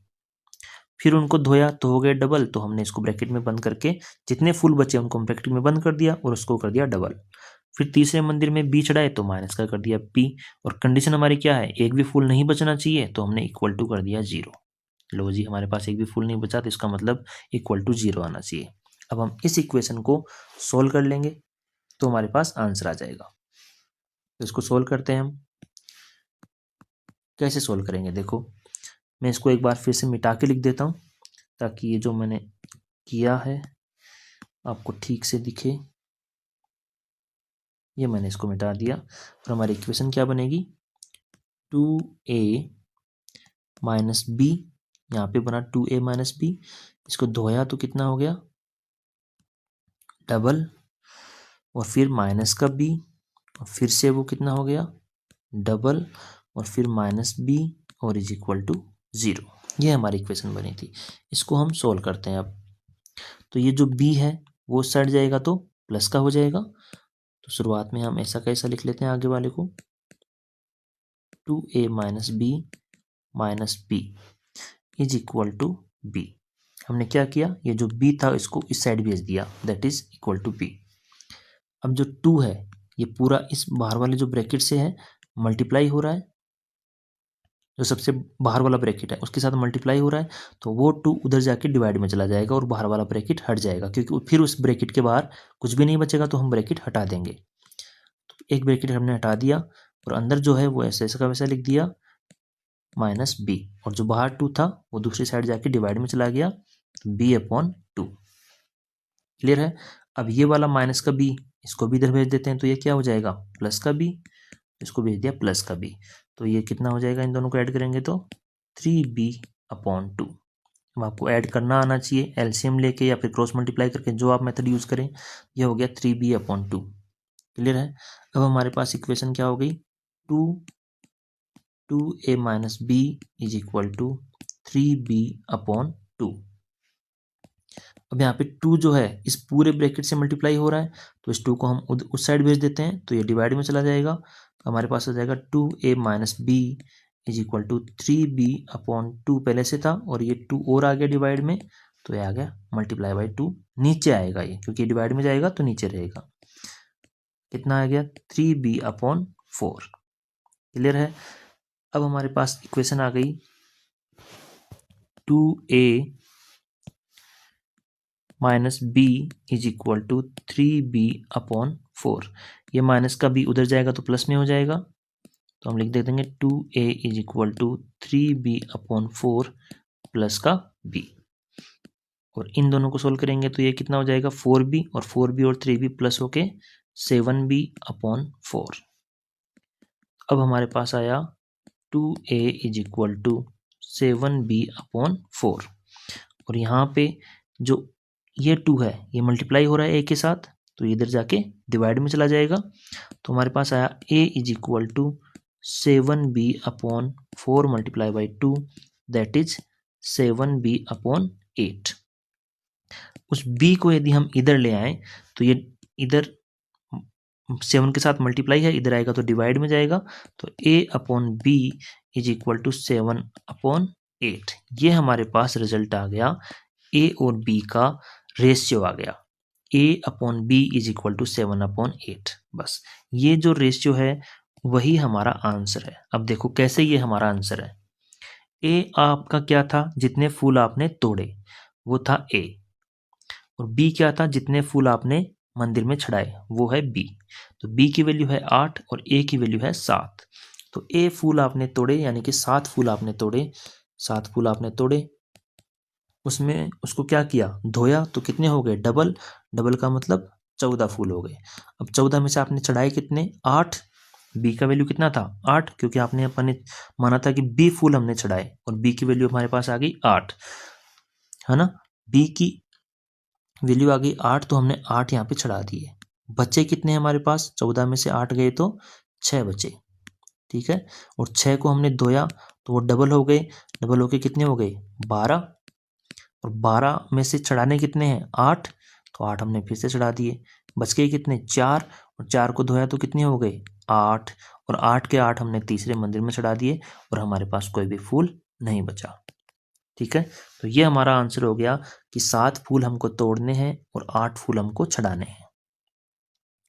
फिर उनको धोया तो हो गए डबल, तो हमने इसको ब्रैकेट में बंद करके जितने फूल बचे उनको हम ब्रैकेट में बंद कर दिया और उसको कर दिया डबल। फिर तीसरे मंदिर में बी चढ़ाए तो माइनस का कर दिया बी, और कंडीशन हमारी क्या है, एक भी फूल नहीं बचना चाहिए, तो हमने इक्वल टू कर दिया 0। लो जी, हमारे पास एक भी फूल नहीं बचा तो इसका मतलब इक्वल टू 0 आना चाहिए। अब हम इस इक्वेशन को सोल्व कर लेंगे तो हमारे पास आंसर आ जाएगा। तो इसको सोल्व करते हैं हम, कैसे सोल्व करेंगे देखो, मैं इसको एक बार फिर से मिटा के लिख देता हूँ ताकि ये जो मैंने किया है आपको ठीक से दिखे। ये मैंने इसको मिटा दिया और हमारी इक्वेशन क्या बनेगी, 2a माइनस बी, यहाँ पे बना 2a माइनस बी, इसको धोया तो कितना हो गया, डबल, और फिर माइनस का b, और फिर से वो कितना हो गया, डबल, और फिर माइनस b, और इज इक्वल टू 0। ये हमारी इक्वेशन बनी थी। इसको हम सोल्व करते हैं अब। तो ये जो b है वो सट जाएगा तो प्लस का हो जाएगा, तो शुरुआत में हम ऐसा कैसा लिख लेते हैं आगे वाले को, 2a minus B minus B is equal to B. हमने क्या किया, ये जो b था इसको इस साइड भेज दिया, that is equal to B. अब जो 2 है ये पूरा इस बाहर वाले जो ब्रैकेट से है मल्टीप्लाई हो रहा है, जो सबसे बाहर वाला ब्रैकेट है उसके साथ मल्टीप्लाई हो रहा है, तो वो 2 उधर जाके डिवाइड में चला जाएगा और बाहर वाला ब्रैकेट हट जाएगा, क्योंकि फिर उस ब्रैकेट के बाहर कुछ भी नहीं बचेगा, तो हम ब्रैकेट हटा देंगे। तो एक ब्रैकेट हमने हटा दिया और अंदर जो है वो ऐसे ऐसा का वैसा लिख दिया माइनस बी, और जो बाहर 2 था वो दूसरी साइड जाके डिवाइड में चला गया, तो b अपॉन 2, क्लियर है। अब ये वाला माइनस का b इसको भी इधर भेज देते हैं तो ये क्या हो जाएगा प्लस का बी, इसको भेज दिया प्लस का बी, तो ये कितना हो जाएगा, इन दोनों को ऐड करेंगे तो 3b/2। अब आपको ऐड करना आना चाहिए एलसीएम लेके या फिर क्रॉस मल्टीप्लाई करके, जो आप मेथड यूज करें। ये हो गया 3b/2। क्लियर है। अब हमारे पास इक्वेशन क्या हो गई, 2a - b = 3b/2। अब यहाँ पे 2 जो है इस पूरे ब्रैकेट से मल्टीप्लाई हो रहा है, तो इस 2 को हम उस साइड भेज देते हैं तो ये डिवाइड में चला जाएगा। हमारे पास हो जाएगा 2a - b = 3b/2 पहले से था, और ये 2 और आ गया डिवाइड में, तो ये आ गया मल्टीप्लाई बाई 2। नीचे आएगा ये, क्योंकि डिवाइड में जाएगा तो नीचे रहेगा। कितना आ गया 3b/4। क्लियर है। अब हमारे पास इक्वेशन आ गई 2a - b = 3b/4। ये माइनस का b उधर जाएगा तो प्लस में हो जाएगा, तो हम लिख दे देंगे 2a = 3b/4 प्लस का b, और इन दोनों को सोल्व करेंगे तो ये कितना हो जाएगा 4b, और 4b और 3b प्लस होके 7b/4। अब हमारे पास आया 2a = 7b/4, और यहाँ पे जो ये 2 है ये मल्टीप्लाई हो रहा है a के साथ, तो इधर जाके डिवाइड में चला जाएगा, तो हमारे पास आया a = 7b/4 multiply by 2, that is 7b/8। उस b को यदि हम इधर ले आए तो ये इधर 7 के साथ मल्टीप्लाई है, इधर आएगा तो डिवाइड में जाएगा, तो a/b = 7/8। ये हमारे पास रिजल्ट आ गया, a और b का रेशियो आ गया, a/b = 7/8। बस ये जो रेशियो है वही हमारा आंसर है। अब देखो कैसे ये हमारा आंसर है। a आपका क्या था, जितने फूल आपने तोड़े वो था a, और b क्या था, जितने फूल आपने मंदिर में चढ़ाए वो है b। तो b की वैल्यू है 8 और a की वैल्यू है 7। तो a फूल आपने तोड़े, यानी कि 7 फूल आपने तोड़े, 7 फूल आपने तोड़े, उसमें उसको क्या किया, धोया, तो कितने हो गए, डबल। डबल का मतलब 14 फूल हो गए। अब 14 में से आपने चढ़ाए कितने, 8। बी का वैल्यू कितना था 8, क्योंकि आपने अपने माना था कि बी फूल हमने चढ़ाए, और बी की वैल्यू हमारे पास आ गई 8, है ना। बी की वैल्यू आ गई 8, तो हमने 8 यहाँ पे चढ़ा दिए। बच्चे कितने हैं हमारे पास, 14 में से 8 गए तो 6 बचे, ठीक है। और 6 को हमने धोया तो वो डबल हो गए, डबल होके कितने हो गए 12, और 12 में से चढ़ाने कितने हैं 8, तो 8 हमने फिर से चढ़ा दिए। बच गए कितने 4, और 4 को धोया तो कितने हो गए 8, और 8 के 8 हमने तीसरे मंदिर में चढ़ा दिए, और हमारे पास कोई भी फूल नहीं बचा, ठीक है। तो ये हमारा आंसर हो गया कि 7 फूल हमको तोड़ने हैं और 8 फूल हमको चढ़ाने हैं।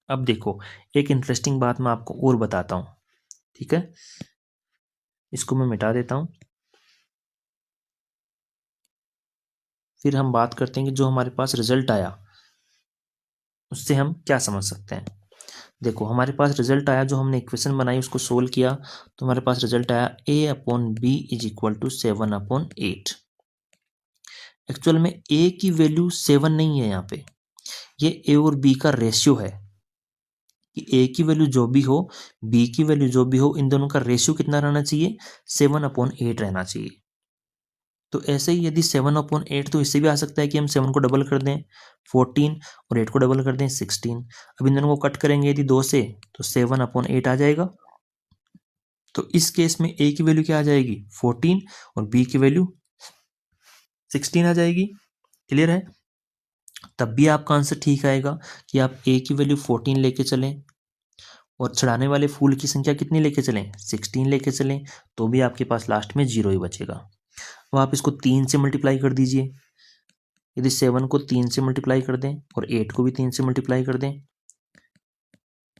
अब देखो एक इंटरेस्टिंग बात मैं आपको और बताता हूं, ठीक है। इसको मैं मिटा देता हूं, फिर हम बात करते हैं कि जो हमारे पास रिजल्ट आया उससे हम क्या समझ सकते हैं। देखो हमारे पास रिजल्ट आया, जो हमने इक्वेशन बनाई उसको सोल्व किया, तो हमारे पास रिजल्ट आया a/b = 7/8। एक्चुअल में a की वैल्यू 7 नहीं है, यहाँ पे ये a और b का रेशियो है, कि a की वैल्यू जो भी हो, b की वैल्यू जो भी हो, इन दोनों का रेशियो कितना रहना चाहिए 7/8 रहना चाहिए। तो ऐसे ही यदि 7/8, तो इससे भी आ सकता है कि हम 7 को डबल कर दें 14, और 8 को डबल कर दें 16। अब इन दोनों को कट करेंगे यदि 2 से, तो 7/8 आ जाएगा। तो इस केस में a की वैल्यू क्या आ जाएगी 14, और b की वैल्यू 16 आ जाएगी। क्लियर है। तब भी आपका आंसर ठीक आएगा कि आप a की वैल्यू 14 लेके चलें और चढ़ाने वाले फूल की संख्या कितनी लेके चलें 16 लेके चलें, तो भी आपके पास लास्ट में 0 ही बचेगा। अब आप इसको 3 से मल्टीप्लाई कर दीजिए। यदि 7 को 3 से मल्टीप्लाई कर दें और 8 को भी 3 से मल्टीप्लाई कर दें,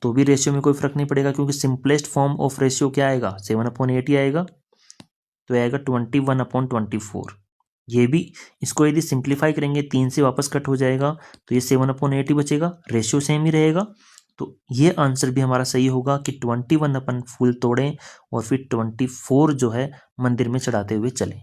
तो भी रेशियो में कोई फर्क नहीं पड़ेगा, क्योंकि सिंपलेस्ट फॉर्म ऑफ रेशियो क्या आएगा 7/8 ही आएगा, तो आएगा 21/24। ये भी, इसको यदि सिंप्लीफाई करेंगे 3 से वापस कट हो जाएगा, तो ये 7/8 ही बचेगा, रेशियो सेम ही रहेगा। तो ये आंसर भी हमारा सही होगा कि 21 अपन फूल तोड़ें और फिर 24 जो है मंदिर में चढ़ाते हुए चलें,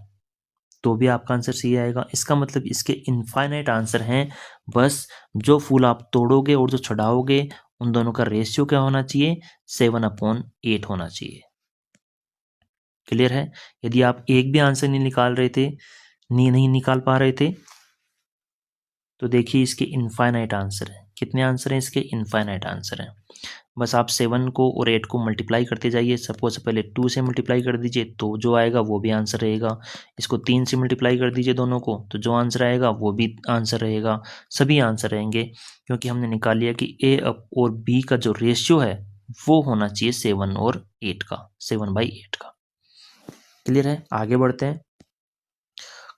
तो भी आपका आंसर सही आएगा। इसका मतलब इसके इनफाइनाइट आंसर हैं, बस जो फूल आप तोड़ोगे और जो चढ़ाओगे उन दोनों का रेशियो क्या होना चाहिए, 7/8 होना चाहिए। क्लियर है। यदि आप एक भी आंसर नहीं निकाल रहे थे, नहीं निकाल पा रहे थे, तो देखिए इसके इनफाइनाइट आंसर है। कितने आंसर हैं इसके, इनफाइनाइट आंसर हैं। बस आप 7 को और 8 को मल्टीप्लाई करते जाइए। सपोज पहले 2 से मल्टीप्लाई कर दीजिए तो जो आएगा वो भी आंसर रहेगा। इसको 3 से मल्टीप्लाई कर दीजिए दोनों को, तो जो आंसर आएगा वो भी आंसर रहेगा। सभी आंसर रहेंगे, क्योंकि हमने निकाल लिया कि ए और बी का जो रेशियो है वो होना चाहिए 7 और 8 का, 7/8 का। क्लियर है। आगे बढ़ते हैं।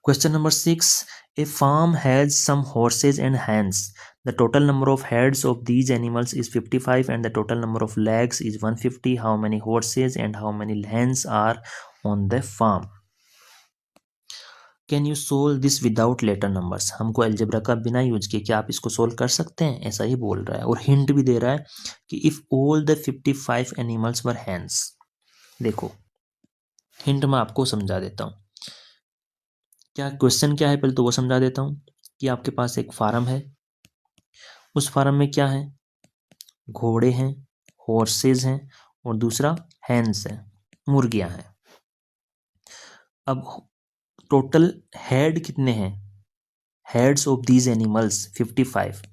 Question number 6. A farm has some horses and hens. The total number of heads of these animals is 55 and the total number of legs is 150. How many horses and how many hens are on the farm? Can you solve this without letter numbers? हमको algebra का बिना use किए क्या आप इसको solve कर सकते हैं, ऐसा ही बोल रहा है। और हिंट भी दे रहा है कि if all the 55 animals were hens. देखो हिंट मैं आपको समझा देता हूँ। क्या क्वेश्चन क्या है पहले तो वो समझा देता हूँ कि आपके पास एक फार्म है, उस फार्म में क्या है, घोड़े हैं, हॉर्सेज हैं और दूसरा हैंस है, मुर्गियां हैं। अब टोटल हेड कितने हैं, हेड्स ऑफ दीज एनिमल्स 55।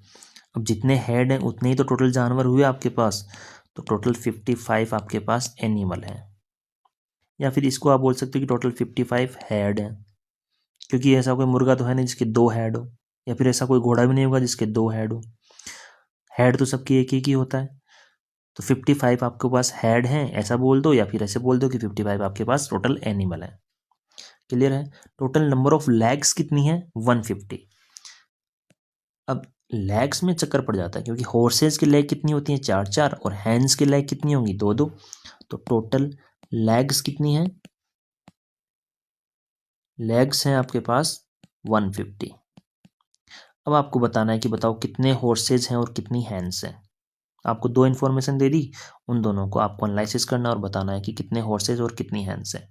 अब जितने हेड हैं उतने ही तो टोटल जानवर हुए आपके पास, तो टोटल 55 आपके पास एनिमल हैं। या फिर इसको आप बोल सकते हो कि टोटल 55 हेड हैं, क्योंकि ऐसा कोई मुर्गा तो है नहीं जिसके 2 हेड हो, या फिर ऐसा कोई घोड़ा भी नहीं होगा जिसके 2 हेड हो। हेड तो सबकी एक ही होता है। तो 55 आपके पास हेड हैं ऐसा बोल दो, या फिर ऐसे बोल दो कि 55 आपके पास टोटल एनिमल है। क्लियर है। टोटल नंबर ऑफ लेग्स कितनी है, 150। अब लेग्स में चक्कर पड़ जाता है, क्योंकि हॉर्सेस की लेग कितनी होती है, 4-4, और हैंड्स की लेग कितनी होंगी, 2-2। तो टोटल लेग्स कितनी है, लेग्स हैं आपके पास 150। अब आपको बताना है कि बताओ कितने हॉर्सेज हैं और कितनी हैंड्स हैं। आपको 2 इन्फॉर्मेशन दे दी, उन दोनों को आपको एनालिसिस करना और बताना है कि कितने हॉर्सेज और कितनी हैंड्स हैं।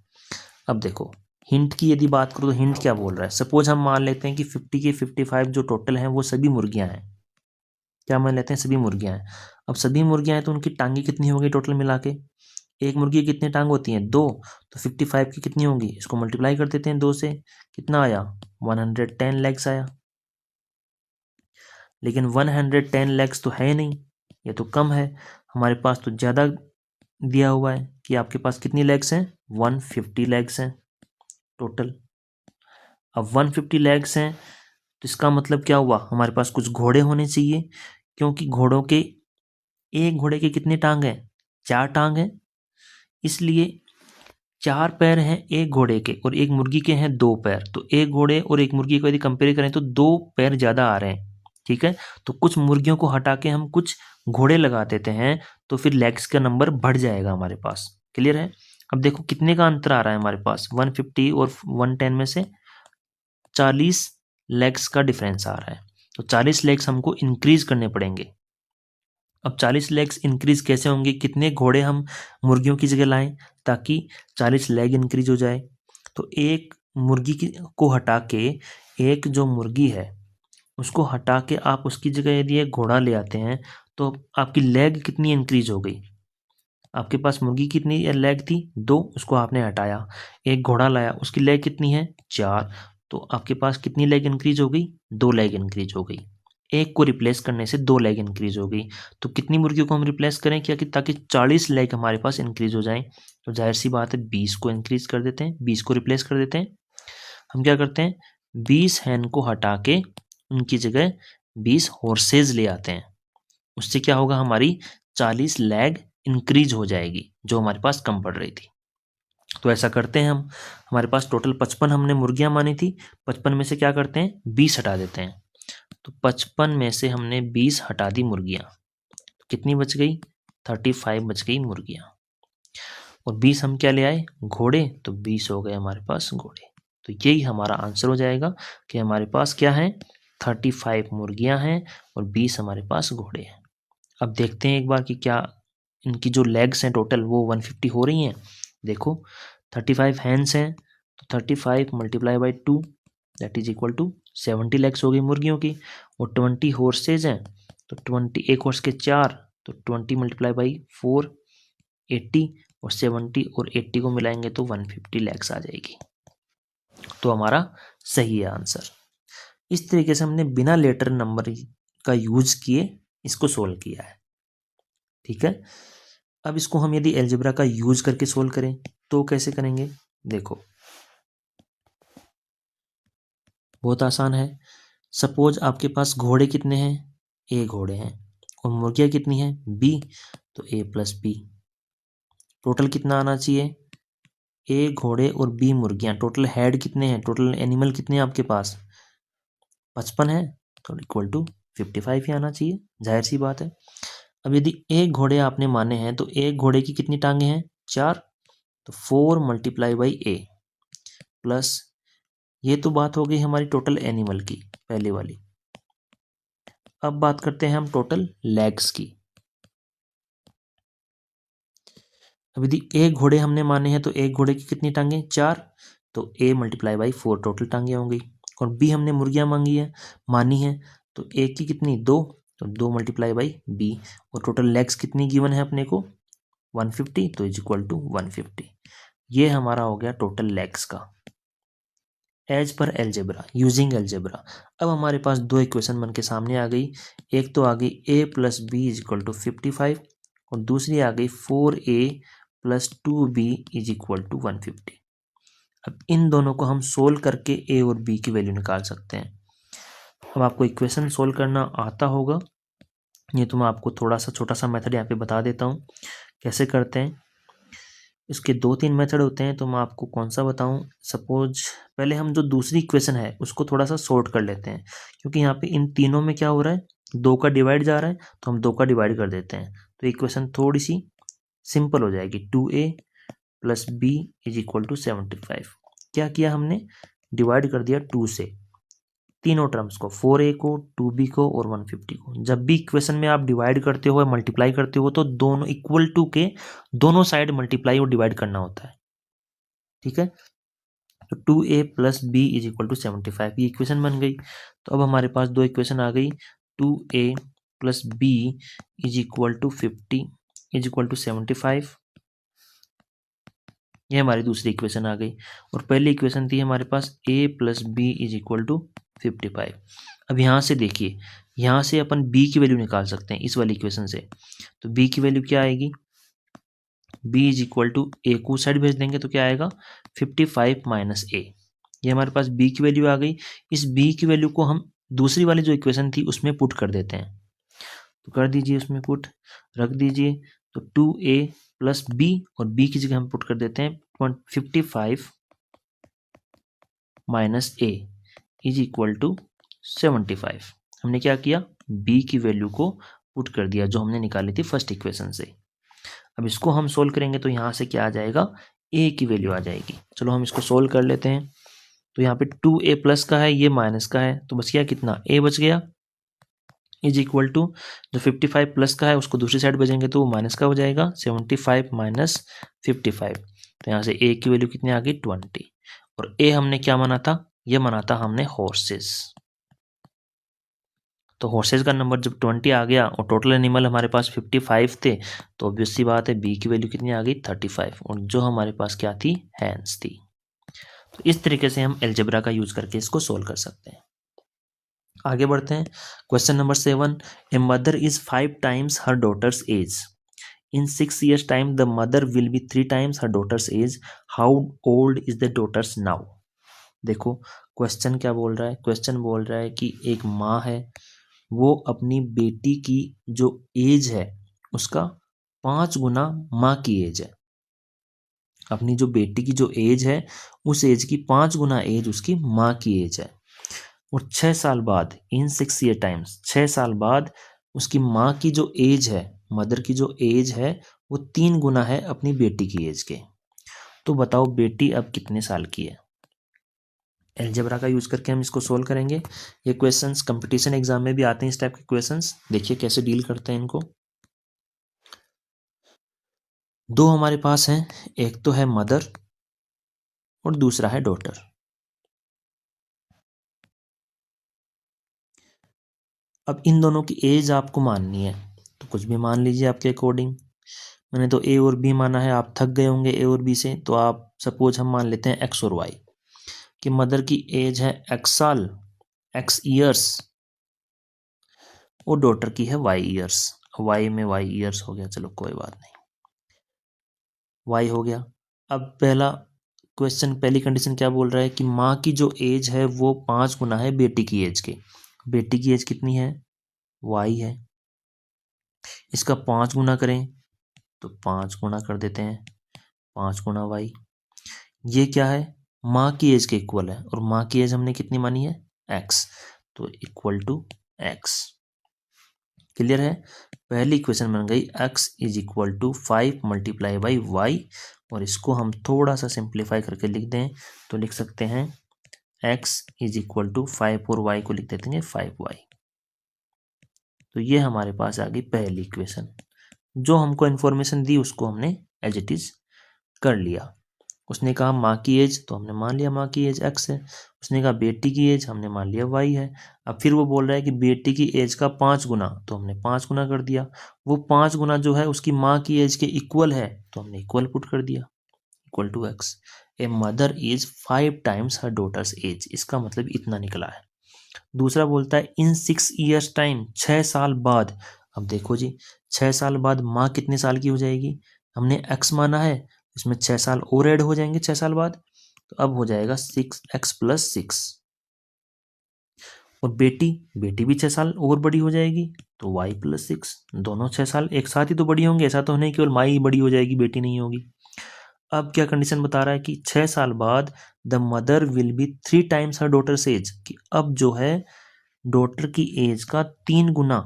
अब देखो हिंट की यदि बात करो तो हिंट क्या बोल रहा है। सपोज हम मान लेते हैं कि 50 के 55 जो टोटल हैं वो सभी मुर्गियां हैं। क्या मान लेते हैं, सभी मुर्गियां हैं। अब सभी मुर्गियां हैं तो उनकी टांगे कितनी होगी टोटल मिला के, एक मुर्गी की कितनी टांग होती हैं, 2। तो 55 की कितनी होंगी, इसको मल्टीप्लाई कर देते हैं 2 से, कितना आया, 110 लेग्स आया। लेकिन 110 लेग्स तो है नहीं, ये तो कम है, हमारे पास तो ज़्यादा दिया हुआ है कि आपके पास कितनी लेग्स हैं, 150 लेग्स हैं टोटल। अब 150 लेग्स हैं तो इसका मतलब क्या हुआ, हमारे पास कुछ घोड़े होने चाहिए, क्योंकि घोड़ों के, एक घोड़े के कितने टांग हैं, 4 टांग हैं, इसलिए 4 पैर हैं एक घोड़े के और एक मुर्गी के हैं 2 पैर। तो एक घोड़े और एक मुर्गी को यदि कंपेयर करें तो 2 पैर ज़्यादा आ रहे हैं। ठीक है, तो कुछ मुर्गियों को हटा के हम कुछ घोड़े लगा देते हैं, तो फिर लेग्स का नंबर बढ़ जाएगा हमारे पास। क्लियर है। अब देखो कितने का अंतर आ रहा है हमारे पास, 150 और 110 में से 40 लेग्स का डिफरेंस आ रहा है। तो 40 लेग्स हमको इंक्रीज करने पड़ेंगे। अब 40 लेग्स इंक्रीज कैसे होंगे, कितने घोड़े हम मुर्गियों की जगह लाएं ताकि 40 लेग इंक्रीज हो जाए। तो एक मुर्गी को हटा के, एक जो मुर्गी है उसको हटा के आप उसकी जगह यदि एक घोड़ा ले आते हैं तो आपकी लेग कितनी इंक्रीज हो गई। आपके पास मुर्गी कितनी लेग थी, 2, उसको आपने हटाया, एक घोड़ा लाया, उसकी लेग कितनी है, 4। तो आपके पास कितनी लेग इंक्रीज हो गई, 2 लेग इंक्रीज हो गई। एक को रिप्लेस करने से 2 लेग इंक्रीज हो गई। तो कितनी मुर्गियों को हम रिप्लेस करें क्या, कि ताकि 40 लेग हमारे पास इंक्रीज हो जाए। तो जाहिर सी बात है 20 को इंक्रीज कर देते हैं, 20 को रिप्लेस कर देते हैं। हम क्या करते हैं, 20 हैन को हटा के उनकी जगह 20 हॉर्सेज ले आते हैं। उससे क्या होगा, हमारी 40 लेग इंक्रीज हो जाएगी जो हमारे पास कम पड़ रही थी। तो ऐसा करते हैं हम, हमारे पास टोटल 55 हमने मुर्गियां मानी थी, 55 में से क्या करते हैं, 20 हटा देते हैं। तो 55 में से हमने 20 हटा दी मुर्गियां, तो कितनी बच गई, 35 बच गई मुर्गियां। और 20 हम क्या ले आए, घोड़े, तो 20 हो गए हमारे पास घोड़े। तो यही हमारा आंसर हो जाएगा कि हमारे पास क्या है, 35 मुर्गियां हैं और 20 हमारे पास घोड़े हैं। अब देखते हैं एक बार कि क्या इनकी जो लेग्स हैं टोटल वो 150 हो रही हैं। देखो 35 हैंड्स हैं, तो 35 multiply by 2 that is equal to 70 legs हो गई मुर्गियों की। और 20 हॉर्सेज हैं, तो 20, एक हॉर्स के 4, तो 20 मल्टीप्लाई बाई 4 80 और 70 और 80 को मिलाएंगे तो 150 लैक्स आ जाएगी। तो हमारा सही है आंसर। इस तरीके से हमने बिना लेटर नंबर का यूज किए इसको सोल्व किया है। ठीक है, अब इसको हम यदि अलजेब्रा का यूज करके सोल्व करें तो कैसे करेंगे, देखो बहुत आसान है। सपोज आपके पास घोड़े कितने हैं, ए घोड़े हैं, और मुर्गियां कितनी हैं, बी, तो ए प्लस बी। टोटल कितना आना चाहिए, ए घोड़े और बी मुर्गियां, टोटल हेड कितने हैं, टोटल एनिमल कितने हैं आपके पास, 55 है, तो इक्वल टू 55 ही आना चाहिए, जाहिर सी बात है। अब यदि एक घोड़े आपने माने हैं तो एक घोड़े की कितनी टांगे हैं, 4, तो 4 मल्टीप्लाई बाई ए प्लस, ये तो बात हो गई हमारी टोटल एनिमल की पहले वाली। अब बात करते हैं हम टोटल लेग्स की। अब यदि एक घोड़े हमने माने हैं तो एक घोड़े की कितनी टांगे, 4, तो ए मल्टीप्लाई बाई 4 टोटल टांगे होंगी। और बी हमने मुर्गियां मांगी है, मानी है, तो ए की कितनी 2, तो 2 मल्टीप्लाई बाई बी, और टोटल लेग्स कितनी गिवन है अपने को 150, तो इज इक्वल टू 150। ये हमारा हो गया टोटल लेग्स का as per algebra, using algebra. अब हमारे पास दो इक्वेशन बन के सामने आ गई। एक तो आ गई a plus B is equal to 55 और दूसरी आ गई 4a plus 2b is equal to 150। अब इन दोनों को हम सोल्व करके ए और बी की वैल्यू निकाल सकते हैं। अब आपको इक्वेशन सोल्व करना आता होगा, ये तो मैं आपको थोड़ा सा छोटा सा मेथड यहाँ पे बता देता हूँ कैसे करते हैं। इसके 2-3 मेथड होते हैं, तो मैं आपको कौन सा बताऊं। सपोज पहले हम जो दूसरी इक्वेशन है उसको थोड़ा सा सॉर्ट कर लेते हैं, क्योंकि यहाँ पे इन तीनों में क्या हो रहा है, 2 का डिवाइड जा रहा है, तो हम 2 का डिवाइड कर देते हैं, तो इक्वेशन थोड़ी सी सिंपल हो जाएगी। 2a plus B is equal to 75। क्या किया हमने, डिवाइड कर दिया 2 से तीनों टर्म्स को, 4a को, 2b को और 150 को। जब भी इक्वेशन में आप डिवाइड करते हो, मल्टीप्लाई करते हो, तो दोनों इक्वल टू के दोनों साइड मल्टीप्लाई और डिवाइड करना होता है। ठीक है, तो 2a plus B is equal to 75, ये इक्वेशन बन गई। तो अब हमारे पास दो इक्वेशन आ गई, 2a plus B is equal to 50 is equal to 75, ये हमारी दूसरी इक्वेशन आ गई। और पहली इक्वेशन थी हमारे पास a plus B is equal to 55। अब यहाँ से देखिए, यहाँ से अपन b की वैल्यू निकाल सकते हैं इस वाली इक्वेशन से। तो b की वैल्यू क्या आएगी, b is equal to a को साइड भेज देंगे तो क्या आएगा 55 माइनस a, ये हमारे पास b की वैल्यू आ गई। इस b की वैल्यू को हम दूसरी वाली जो इक्वेशन थी उसमें पुट कर देते हैं, तो कर दीजिए उसमें पुट, रख दीजिए। तो 2a प्लस b और b की जगह हम पुट कर देते हैं 55 minus a is equal to 75। हमने क्या किया, b की वैल्यू को पुट कर दिया जो हमने निकाली थी फर्स्ट इक्वेशन से। अब इसको हम सोल्व करेंगे तो यहाँ से क्या आ जाएगा, a की वैल्यू आ जाएगी। चलो हम इसको सोल्व कर लेते हैं। तो यहाँ पे 2a प्लस का है, ये माइनस का है, तो बच गया कितना, a बच गया इज इक्वल टू जो 55 प्लस का है उसको दूसरी साइड भेजेंगे तो वो माइनस का हो जाएगा, 75 माइनस 55। तो यहाँ से a की वैल्यू कितनी आ गई 20। और a हमने क्या माना था, ये माना था हमने हॉर्सेस। तो हॉर्सेस का नंबर जब 20 आ गया और टोटल एनिमल हमारे पास 55 थे, तो ऑब्वियस सी बात है b की वैल्यू कितनी आ गई 35, और जो हमारे पास क्या थी, हैंड्स थी। तो इस तरीके से हम एल्जेब्रा का यूज करके इसको सोल्व कर सकते हैं। आगे बढ़ते हैं। Question number 7, A mother is 5 times her daughter's as. In 6 years time the mother will be 3 times her daughter's age. How old is the daughter's now? देखो क्वेश्चन क्या बोल रहा है, क्वेश्चन बोल रहा है कि एक माँ है, वो अपनी बेटी की जो एज है उसका 5 गुना माँ की एज है। अपनी जो बेटी की जो एज है उस एज की 5 गुना एज उसकी माँ की एज है। और 6 साल बाद, इन 6 ईयर टाइम्स, 6 साल बाद उसकी माँ की जो एज है, मदर की जो एज है वो 3 गुना है अपनी बेटी की एज के। तो बताओ बेटी अब कितने साल की है। एल्जेब्रा का यूज करके हम इसको सोल्व करेंगे। ये क्वेश्चंस कंपटीशन एग्जाम में भी आते हैं इस टाइप के क्वेश्चंस, देखिए कैसे डील करते हैं इनको। दो हमारे पास हैं, एक तो है मदर और दूसरा है डॉटर। अब इन दोनों की एज आपको माननी है, तो कुछ भी मान लीजिए आपके अकॉर्डिंग। मैंने तो ए और बी माना है, आप थक गए होंगे ए और बी से, तो आप सपोज हम मान लेते हैं एक्स और वाई कि मदर की एज है एक्स साल, एक्स ईयर्स, और डॉटर की है वाई ईयर्स। वाई में वाई ईयर्स हो गया, चलो कोई बात नहीं, वाई हो गया। अब पहला क्वेश्चन, पहली कंडीशन क्या बोल रहा है कि माँ की जो एज है वो 5 गुना है बेटी की एज के। बेटी की एज कितनी है, वाई है, इसका 5 गुना करें तो 5 गुना कर देते हैं, 5 गुना वाई। ये क्या है, माँ की एज के इक्वल है, और माँ की एज हमने कितनी मानी है, एक्स, तो इक्वल टू एक्स। क्लियर है, पहली इक्वेशन बन गई x is equal to 5 multiply by Y, और इसको हम थोड़ा सा सिंप्लीफाई करके लिख दें तो लिख सकते हैं x इज इक्वल टू 5 और y को लिख देते हैं 5y। तो ये हमारे पास आ गई पहली इक्वेशन। जो हमको इन्फॉर्मेशन दी उसको हमने एज इट इज कर लिया। उसने कहा माँ की एज, तो हमने मान लिया माँ की एज x है। उसने कहा बेटी की एज, हमने मान लिया y है। अब फिर वो बोल रहा है कि बेटी की एज का 5 गुना, तो हमने 5 गुना कर दिया। वो 5 गुना जो है उसकी माँ की एज के इक्वल है, तो हमने इक्वल पुट कर दिया, equal to X. A mother is 5 times her daughter's age, इसका मतलब इतना निकला है। दूसरा बोलता है इन 6 ईयर्स टाइम, 6 साल बाद। अब देखो जी, 6 साल बाद माँ कितने साल की हो जाएगी, हमने x माना है, इसमें 6 साल और ऐड हो जाएंगे 6 साल बाद, तो अब हो जाएगा 6x प्लस 6। और बेटी, बेटी भी 6 साल और बड़ी हो जाएगी, तो y प्लस 6। दोनों 6 साल एक साथ ही तो बड़ी होंगे, ऐसा तो नहीं केवल माँ ही बड़ी हो जाएगी बेटी नहीं होगी। अब क्या कंडीशन बता रहा है कि 6 साल बाद the mother will be 3 times her daughter's as, कि अब जो है डॉटर की एज का 3 गुना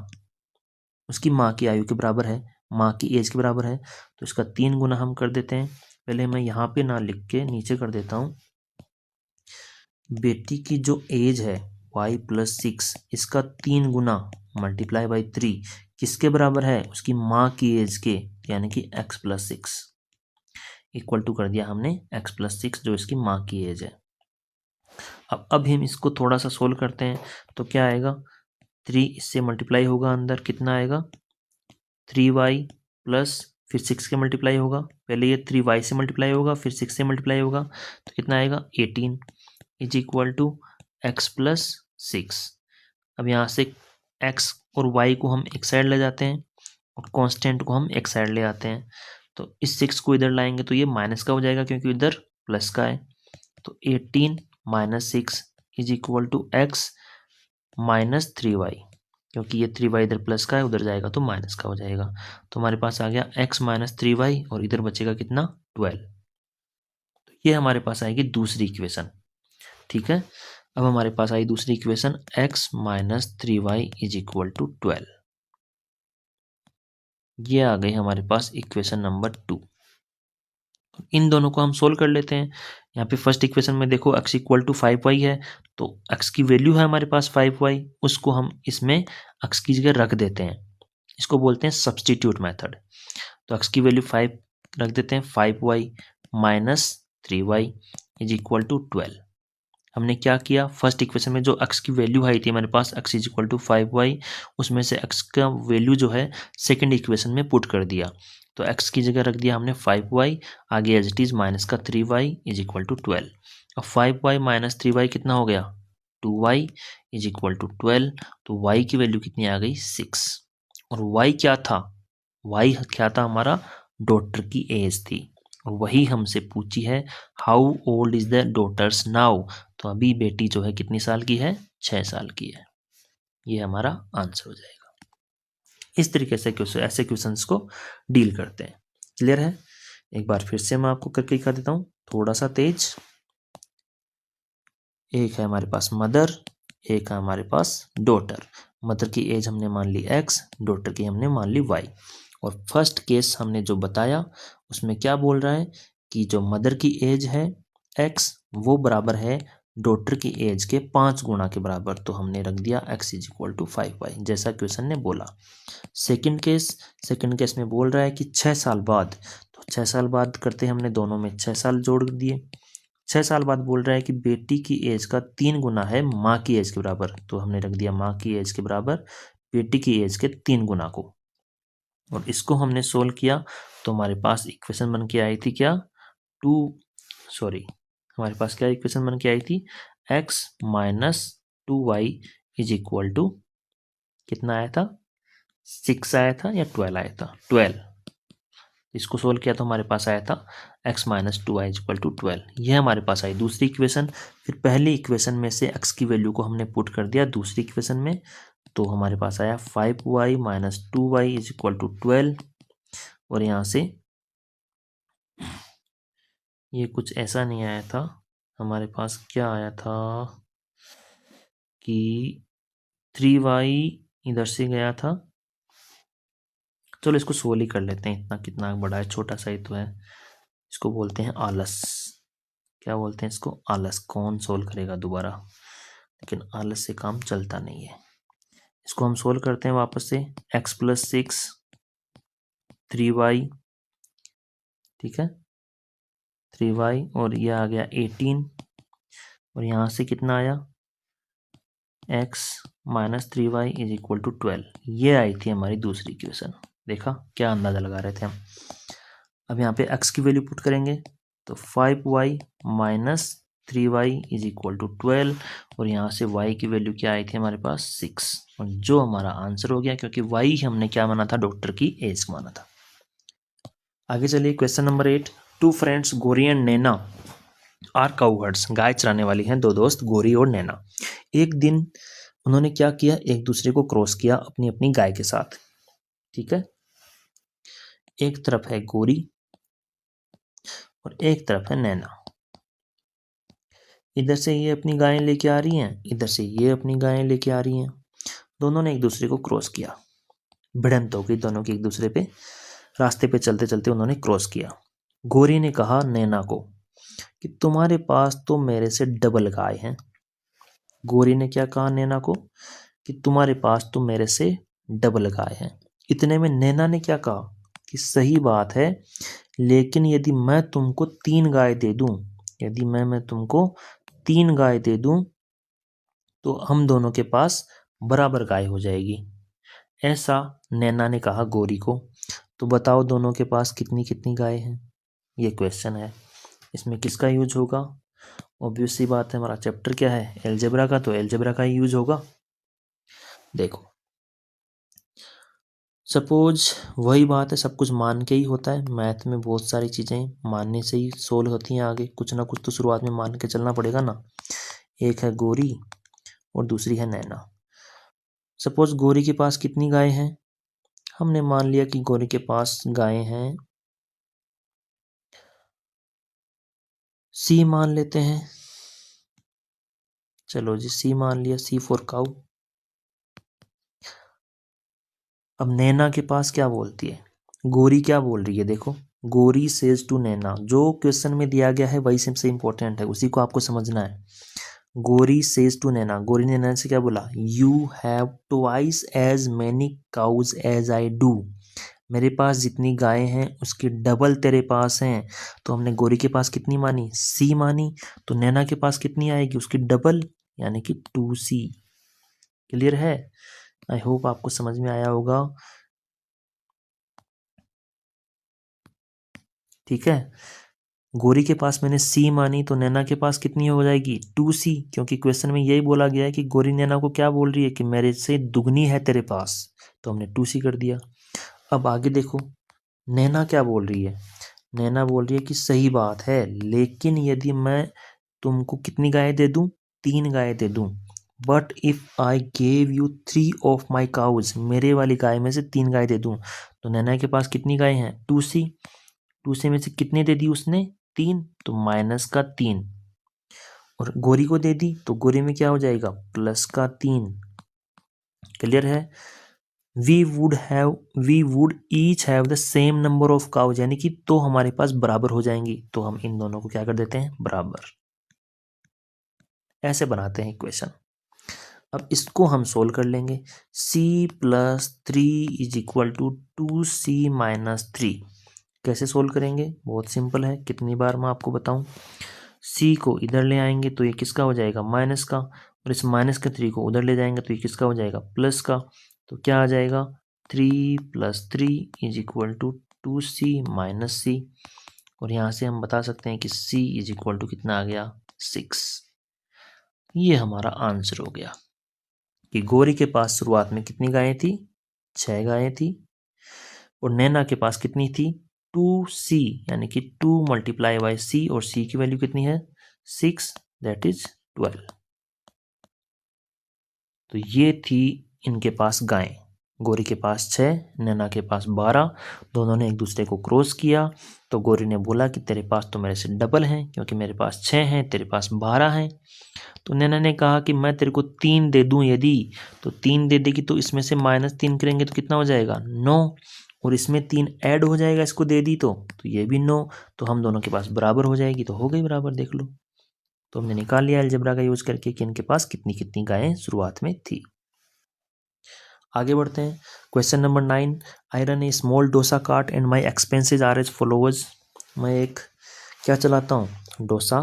उसकी माँ की आयु के बराबर है, माँ की एज के बराबर है, तो इसका 3 गुना हम कर देते हैं। पहले मैं यहाँ पे ना लिख के नीचे कर देता हूँ। बेटी की जो एज है y प्लस 6, इसका 3 गुना मल्टीप्लाई बाई 3 किसके बराबर है, उसकी माँ की एज के, यानी कि x प्लस 6, इक्वल टू कर दिया हमने x प्लस 6 जो इसकी माँ की एज है। अब हम इसको थोड़ा सा सोल्व करते हैं, तो क्या आएगा, 3 इससे मल्टीप्लाई होगा, अंदर कितना आएगा 3y प्लस फिर 6 के मल्टीप्लाई होगा, पहले ये 3y से मल्टीप्लाई होगा फिर 6 से मल्टीप्लाई होगा, तो कितना आएगा 18 is equal to x plus 6। अब यहाँ से x और y को हम एक साइड ले जाते हैं और कांस्टेंट को हम एक साइड ले आते हैं, तो इस 6 को इधर लाएंगे तो ये माइनस का हो जाएगा क्योंकि इधर प्लस का है, तो 18 minus 6 is equal to x minus 3y, क्योंकि ये 3y इधर प्लस का है उधर जाएगा तो माइनस का हो जाएगा। तो हमारे पास आ गया x माइनस 3y और इधर बचेगा कितना 12। तो ये हमारे पास आएगी दूसरी इक्वेशन। ठीक है, अब हमारे पास आई दूसरी equation x minus 3y is equal to 12। ये आ गई हमारे पास इक्वेशन नंबर 2। इन दोनों को हम सोल्व कर लेते हैं। यहाँ पे फर्स्ट इक्वेशन में देखो x इक्वल टू 5y है, तो x की वैल्यू है हमारे पास 5y, उसको हम इसमें x की जगह रख देते हैं, इसको बोलते हैं सब्सटीट्यूट मेथड। तो x की वैल्यू 5 रख देते हैं, 5y minus 3y is equal to 12। हमने क्या किया, फर्स्ट इक्वेशन में जो x की वैल्यू आई थी हमारे पास x is equal to 5y, उसमें से x का वैल्यू जो है सेकंड इक्वेशन में पुट कर दिया, तो x की जगह रख दिया हमने 5y, आगे एज इट इज माइनस का 3y इज इक्वल टू 12। अब 5y माइनस 3y कितना हो गया 2y इज इक्वल टू 12, तो y की वैल्यू कितनी आ गई 6। और y क्या था, y क्या था हमारा डॉटर की एज थी, और वही हमसे पूछी है how old is the daughter's now, तो अभी बेटी जो है कितनी साल की है 6 साल की है। ये हमारा आंसर हो जाएगा। इस तरीके से ऐसे क्वेश्चंस को डील करते हैं। क्लियर है, एक बार फिर से मैं आपको करके दिखा देता हूँ थोड़ा सा तेज। एक है हमारे पास मदर, एक है हमारे पास डॉटर। मदर की एज हमने मान ली x, डॉटर की हमने मान ली y। और फर्स्ट केस हमने जो बताया उसमें क्या बोल रहा है कि जो मदर की एज है x वो बराबर है डॉटर की एज के 5 गुना के बराबर, तो हमने रख दिया x is equal to 5y जैसा क्वेश्चन ने बोला। सेकंड केस में बोल रहा है कि 6 साल बाद, तो 6 साल बाद करते हमने दोनों में 6 साल जोड़ दिए। 6 साल बाद बोल रहा है कि बेटी की एज का 3 गुना है माँ की एज के बराबर, तो हमने रख दिया माँ की एज के बराबर बेटी की एज के 3 गुना को। और इसको हमने सोल्व किया तो हमारे पास इक्वेशन बन के आई थी क्या, हमारे पास क्या इक्वेशन बन के आई थी, x minus 2y is equal to कितना आया था, 6 आया था या 12 आया था, 12। इसको सोल्व किया तो हमारे पास आया था x minus 2y is equal to 12। यह हमारे पास आई दूसरी इक्वेशन। फिर पहली इक्वेशन में से x की वैल्यू को हमने पुट कर दिया दूसरी इक्वेशन में, तो हमारे पास आया 5y minus 2y is equal to 12। और यहाँ से ये कुछ ऐसा नहीं आया था, हमारे पास क्या आया था कि 3y इधर से गया था। चलो इसको सोल्व ही कर लेते हैं, इतना कितना बड़ा है, छोटा सा ही तो है। इसको बोलते हैं आलस। क्या बोलते हैं इसको, आलस। कौन सोल्व करेगा दोबारा, लेकिन आलस से काम चलता नहीं है। इसको हम सोल्व करते हैं वापस से, x प्लस 6 3y, ठीक है 3y, और ये आ गया 18, और यहाँ से कितना आया x minus 3y is equal to 12। ये आई थी हमारी दूसरी इक्वेशन। देखा क्या अंदाजा लगा रहे थे हम। अब यहाँ पे x की वैल्यू पुट करेंगे तो 5y minus 3y is equal to 12, और यहाँ से y की वैल्यू क्या आई थी हमारे पास 6, और जो हमारा आंसर हो गया, क्योंकि y हमने क्या माना था, डॉक्टर की एज माना था। आगे चलिए question number 8। Two friends Gori and Naina are cowherds, गाय चराने वाली हैं दो दोस्त गोरी और नैना। एक दिन उन्होंने क्या किया, एक दूसरे को क्रॉस किया अपनी अपनी गाय के साथ, ठीक है। एक तरफ है गोरी और एक तरफ है नैना। इधर से ये अपनी गायें लेके आ रही हैं, इधर से ये अपनी गायें लेके आ रही हैं। दोनों ने एक दूसरे को क्रॉस किया, भिड़ंत हो गई दोनों की एक दूसरे पे। रास्ते पे चलते चलते उन्होंने क्रॉस किया। गोरी ने कहा नैना को कि तुम्हारे पास तो मेरे से डबल गाय हैं। गोरी ने क्या कहा नैना को कि तुम्हारे पास तो मेरे से डबल गाय हैं। इतने में नैना ने क्या कहा कि सही बात है, लेकिन यदि मैं तुमको 3 गाय दे दूं, यदि मैं तुमको 3 गाय दे दूं तो हम दोनों के पास बराबर गाय हो जाएगी। ऐसा नैना ने कहा गोरी को। तो बताओ दोनों के पास कितनी कितनी गाय हैं, ये क्वेश्चन है। इसमें किसका यूज होगा, ऑब्वियस सी बात है, हमारा चैप्टर क्या है एलजेब्रा का, तो एलजेब्रा का ही यूज होगा। देखो सपोज वही बात है, सब कुछ मान के ही होता है। मैथ में बहुत सारी चीज़ें मानने से ही सोल्व होती हैं, आगे कुछ ना कुछ तो शुरुआत में मान के चलना पड़ेगा ना। एक है गोरी और दूसरी है नैना। सपोज गोरी के पास कितनी गाय हैं, हमने मान लिया कि गोरी के पास गायें हैं, सी मान लेते हैं। चलो जी सी मान लिया, सी फॉर काऊ। अब नैना के पास क्या बोलती है, गोरी क्या बोल रही है, देखो गोरी सेज टू नैना, जो क्वेश्चन में दिया गया है वही सबसे इंपॉर्टेंट है, उसी को आपको समझना है। गोरी सेज टू नैना, गोरी ने नैना से क्या बोला, you have twice as many cows as I do, मेरे पास जितनी गायें हैं उसकी डबल तेरे पास हैं। तो हमने गोरी के पास कितनी मानी, सी मानी, तो नैना के पास कितनी आएगी, उसकी डबल, यानी कि 2C। क्लियर है, आई होप आपको समझ में आया होगा, ठीक है। गोरी के पास मैंने सी मानी तो नैना के पास कितनी हो जाएगी 2C, क्योंकि क्वेश्चन में यही बोला गया है कि गोरी नैना को क्या बोल रही है कि मेरे से दुगनी है तेरे पास, तो हमने 2C कर दिया। अब आगे देखो नैना क्या बोल रही है, नैना बोल रही है कि सही बात है, लेकिन यदि मैं तुमको कितनी गाय दे दूं, 3 गाय दे दूं, but if I gave you 3 of my cows, मेरे वाली गाय में से 3 गाय दे दूं, तो नैना के पास कितनी गाय हैं 2C, 2C में से कितने दे दी उसने 3, तो माइनस का 3, और गोरी को दे दी तो गोरी में क्या हो जाएगा प्लस का 3। क्लियर है, we would each have the same number of cows, यानी कि तो हमारे पास बराबर हो जाएंगी, तो हम इन दोनों को क्या कर देते हैं बराबर, ऐसे बनाते हैं इक्वेशन। अब इसको हम सोल्व कर लेंगे, c plus 3 is equal to 2c minus 3। कैसे सोल्व करेंगे, बहुत सिंपल है, कितनी बार मैं आपको बताऊं। c को इधर ले आएंगे तो ये किसका हो जाएगा माइनस का, और इस माइनस के 3 को उधर ले जाएंगे तो ये किसका हो जाएगा प्लस का। तो क्या आ जाएगा 3 + 3 = 2c - c, और यहाँ से हम बता सकते हैं कि c = कितना आ गया 6। ये हमारा आंसर हो गया कि गौरी के पास शुरुआत में कितनी गायें थी, 6 गायें थी, और नैना के पास कितनी थी 2c, यानी कि 2 × c, और c की वैल्यू कितनी है 6, दैट इज 12। तो ये थी इनके पास गायें। गौरी के पास 6, नैना के पास 12, दोनों ने एक दूसरे को क्रॉस किया। तो गौरी ने बोला कि तेरे पास तो मेरे से डबल हैं, क्योंकि मेरे पास 6 हैं, तेरे पास 12 हैं। तो नैना ने कहा कि मैं तेरे को 3 दे दूं यदि, तो 3 दे देगी तो इसमें से -3 करेंगे तो कितना हो जाएगा 9, और इसमें 3 ऐड हो जाएगा इसको दे दी तो ये भी 9, तो हम दोनों के पास बराबर हो जाएगी, तो हो गई बराबर। देख लो, तो हमने निकाल लिया अलजेब्रा का यूज करके कि इनके पास कितनी कितनी गायें शुरुआत में थी। आगे बढ़ते हैं। Question number 9, I run a small dosa cart and my expenses are as followers. मैं एक क्या चलाता हूँ, डोसा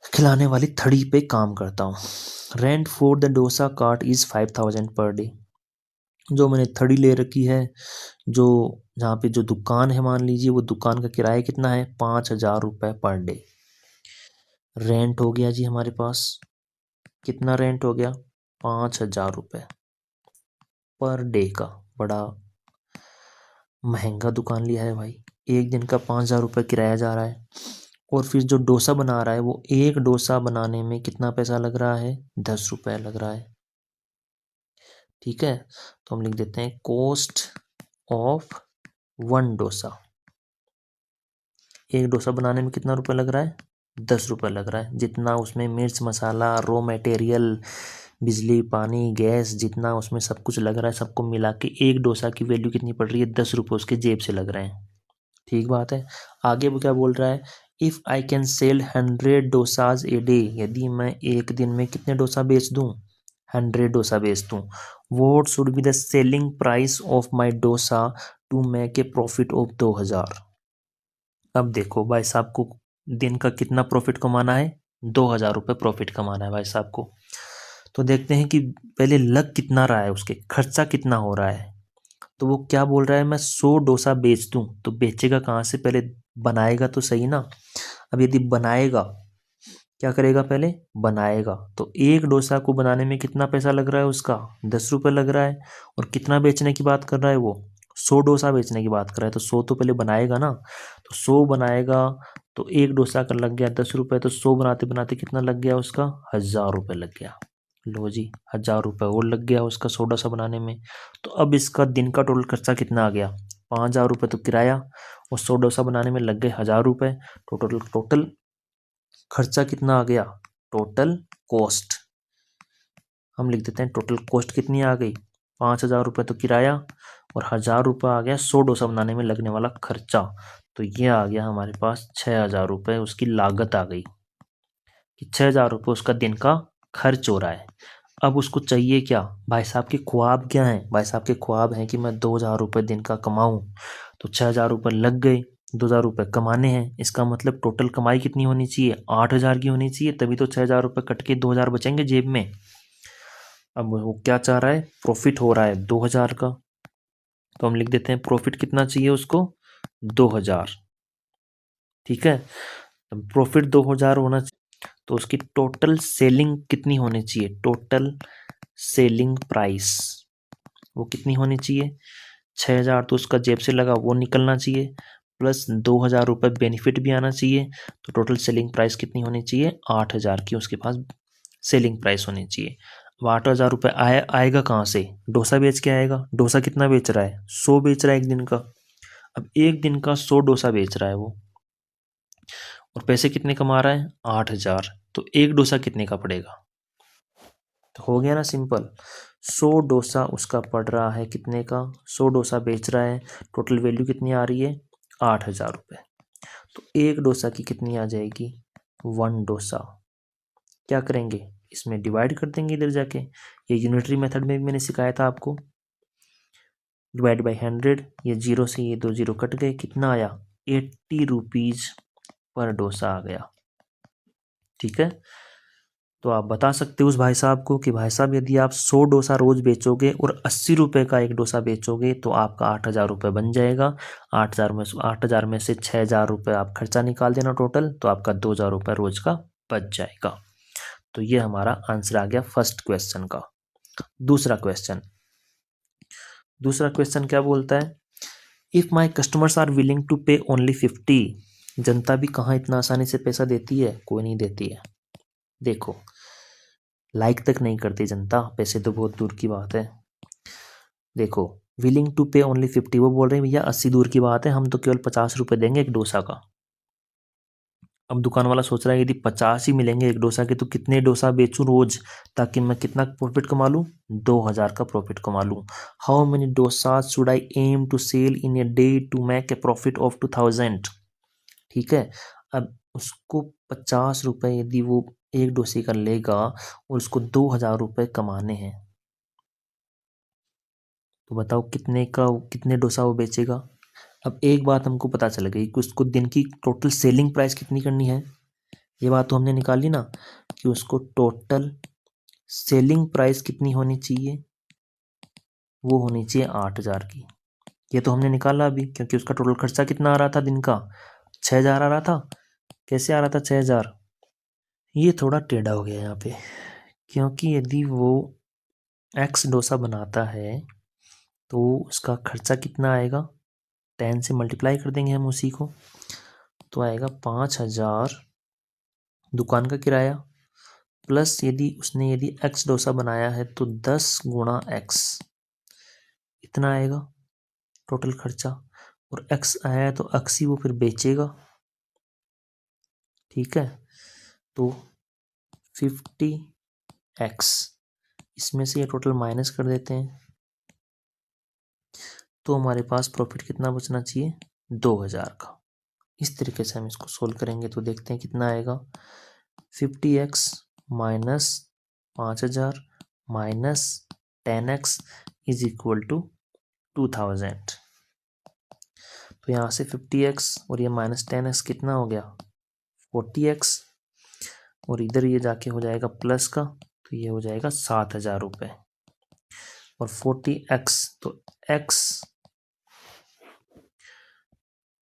खिलाने वाली थड़ी पे काम करता हूँ। Rent for the dosa cart is 5000 per day. जो मैंने थड़ी ले रखी है, जो जहाँ पे जो दुकान है, मान लीजिए वो दुकान का किराया कितना है 5000 रुपये पर डे। रेंट हो गया जी हमारे पास, कितना रेंट हो गया 5000 रुपये पर डे का। बड़ा महंगा दुकान लिया है भाई, एक दिन का 5000 रुपये किराया जा रहा है। और फिर जो डोसा बना रहा है, वो एक डोसा बनाने में कितना पैसा लग रहा है 10 रुपये लग रहा है। ठीक है, तो हम लिख देते हैं कॉस्ट ऑफ 1 डोसा। एक डोसा बनाने में कितना रुपये लग रहा है 10 रुपये लग रहा है। जितना उसमें मिर्च मसाला, रॉ मटेरियल, बिजली पानी गैस, जितना उसमें सब कुछ लग रहा है, सबको मिला के एक डोसा की वैल्यू कितनी पड़ रही है 10 रुपये उसके जेब से लग रहे हैं। ठीक बात है। आगे वो क्या बोल रहा है, if I can sell 100 dosas a day. यदि मैं एक दिन में कितने डोसा बेच दूं 100 डोसा बेच दूं। What should be the selling price of my dosa to make a profit of 2000। अब देखो भाई साहब को दिन का कितना प्रॉफिट कमाना है 2000 रुपये प्रॉफिट कमाना है भाई साहब को। तो देखते हैं कि पहले लग कितना रहा है, उसके खर्चा कितना हो रहा है। तो वो क्या बोल रहा है, मैं 100 डोसा बेच दूं, तो बेचेगा कहाँ से, पहले बनाएगा तो सही ना। अब यदि बनाएगा, क्या करेगा, पहले बनाएगा, तो एक डोसा को बनाने में कितना पैसा लग रहा है उसका 10 रुपये लग रहा है। और कितना बेचने की बात कर रहा है वो 100 डोसा बेचने की बात कर रहा है, तो 100 तो पहले बनाएगा ना। तो 100 बनाएगा तो एक डोसा का लग गया 10 रुपये, तो 100 बनाते बनाते कितना लग गया उसका 1000 रुपये लग गया। लो जी 1000 रुपये और लग गया उसका 100 डोसा बनाने में। तो अब इसका दिन का टोटल खर्चा कितना आ गया 5000 रुपये तो किराया, और 100 डोसा बनाने में लग गए 1000 रुपये। टोटल खर्चा कितना आ गया, टोटल कॉस्ट हम लिख देते हैं। टोटल कॉस्ट कितनी आ गई 5000 रुपये तो किराया, और 1000 रुपये आ गया 100 डोसा बनाने में लगने वाला खर्चा। तो ये आ गया हमारे पास 6000 रुपये उसकी लागत आ गई, कि 6000 रुपये उसका दिन का खर्च हो रहा है। अब उसको चाहिए क्या, भाई साहब के ख्वाब क्या हैं, भाई साहब के ख्वाब हैं कि मैं 2000 रुपये दिन का कमाऊं। तो 6000 रुपये लग गए, 2000 रुपये कमाने हैं, इसका मतलब टोटल कमाई कितनी होनी चाहिए 8000 की होनी चाहिए, तभी तो 6000 रुपये कट के 2000 बचेंगे जेब में। अब वो क्या चाह रहा है, प्रॉफिट हो रहा है 2000 का, तो हम लिख देते हैं प्रॉफिट कितना चाहिए उसको 2000। ठीक है, प्रॉफिट 2000 होना चाहिए, तो उसकी टोटल सेलिंग कितनी होनी चाहिए, टोटल सेलिंग प्राइस वो कितनी होनी चाहिए 6000, तो उसका जेब से लगा वो निकलना चाहिए, प्लस 2000 रुपये बेनिफिट भी आना चाहिए। तो टोटल सेलिंग प्राइस कितनी होनी चाहिए 8000 की उसके पास सेलिंग प्राइस होनी चाहिए। अब 8000 रुपये आएगा कहाँ से, डोसा बेच के आएगा। डोसा कितना बेच रहा है 100 बेच रहा है एक दिन का। अब एक दिन का 100 डोसा बेच रहा है वो, और पैसे कितने कमा रहा है 8000, तो एक डोसा कितने का पड़ेगा, तो हो गया ना सिंपल। 100 डोसा उसका पड़ रहा है कितने का, 100 डोसा बेच रहा है, टोटल वैल्यू कितनी आ रही है 8000 रुपये। तो एक डोसा की कितनी आ जाएगी 1 डोसा। क्या करेंगे, इसमें डिवाइड कर देंगे इधर जाके, ये यूनिटरी मेथड में भी मैंने सिखाया था आपको। डिवाइड बाई 100, ये जीरो से ये 2 जीरो कट गए, कितना आया 80 रुपीज़ पर डोसा आ गया। ठीक है, तो आप बता सकते हो उस भाई साहब को कि भाई साहब यदि आप 100 डोसा रोज बेचोगे और 80 रुपये का एक डोसा बेचोगे तो आपका 8,000 रुपये बन जाएगा। 8,000 में से 6,000 रुपये आप खर्चा निकाल देना टोटल, तो आपका 2,000 रुपये रोज का बच जाएगा। तो ये हमारा आंसर आ गया फर्स्ट क्वेश्चन का। दूसरा क्वेश्चन क्या बोलता है, if my customers are willing to pay only 50। जनता भी कहाँ इतना आसानी से पैसा देती है, कोई नहीं देती है। देखो लाइक तक नहीं करती जनता, पैसे तो बहुत दूर की बात है। देखो विलिंग टू पे ओनली 50, वो बोल रहे हैं भैया 80 दूर की बात है, हम तो केवल 50 रुपये देंगे एक डोसा का। अब दुकान वाला सोच रहा है यदि 50 ही मिलेंगे एक डोसा के तो कितने डोसा बेचूं रोज, ताकि मैं कितना प्रॉफिट कमा लूँ, 2,000 का प्रॉफिट कमा लूँ। How many dosa should I am to sell in a day to make a profit of 2,000। ठीक है, अब उसको 50 रुपये यदि वो एक डोसे का लेगा और उसको 2,000 रुपये कमाने हैं, तो बताओ कितने डोसा वो बेचेगा। अब एक बात हमको पता चल गई कि उसको दिन की टोटल सेलिंग प्राइस कितनी करनी है, ये बात तो हमने निकाल ली ना कि उसको टोटल सेलिंग प्राइस कितनी होनी चाहिए, वो होनी चाहिए 8,000 की। ये तो हमने निकाला अभी, क्योंकि उसका टोटल खर्चा कितना आ रहा था दिन का, 6,000 आ रहा था। कैसे आ रहा था 6,000, ये थोड़ा टेढ़ा हो गया यहाँ पे, क्योंकि यदि वो एक्स डोसा बनाता है तो उसका खर्चा कितना आएगा, 10 से मल्टीप्लाई कर देंगे हम उसी को, तो आएगा 5,000 दुकान का किराया, प्लस यदि एक्स डोसा बनाया है तो 10 गुणा एक्स, इतना आएगा टोटल खर्चा। और एक्स आया है तो एक्स ही वो फिर बेचेगा। ठीक है, तो 50x, इसमें से ये टोटल माइनस कर देते हैं, तो हमारे पास प्रॉफिट कितना बचना चाहिए, 2,000 का। इस तरीके से हम इसको सोल्व करेंगे तो देखते हैं कितना आएगा, 50x minus 5,000 minus 10x is equal to 2,000। तो यहाँ से 50x और ये माइनस 10x कितना हो गया, 40x, और इधर ये जाके हो जाएगा प्लस का, तो ये हो जाएगा 7,000 रुपये। और 40x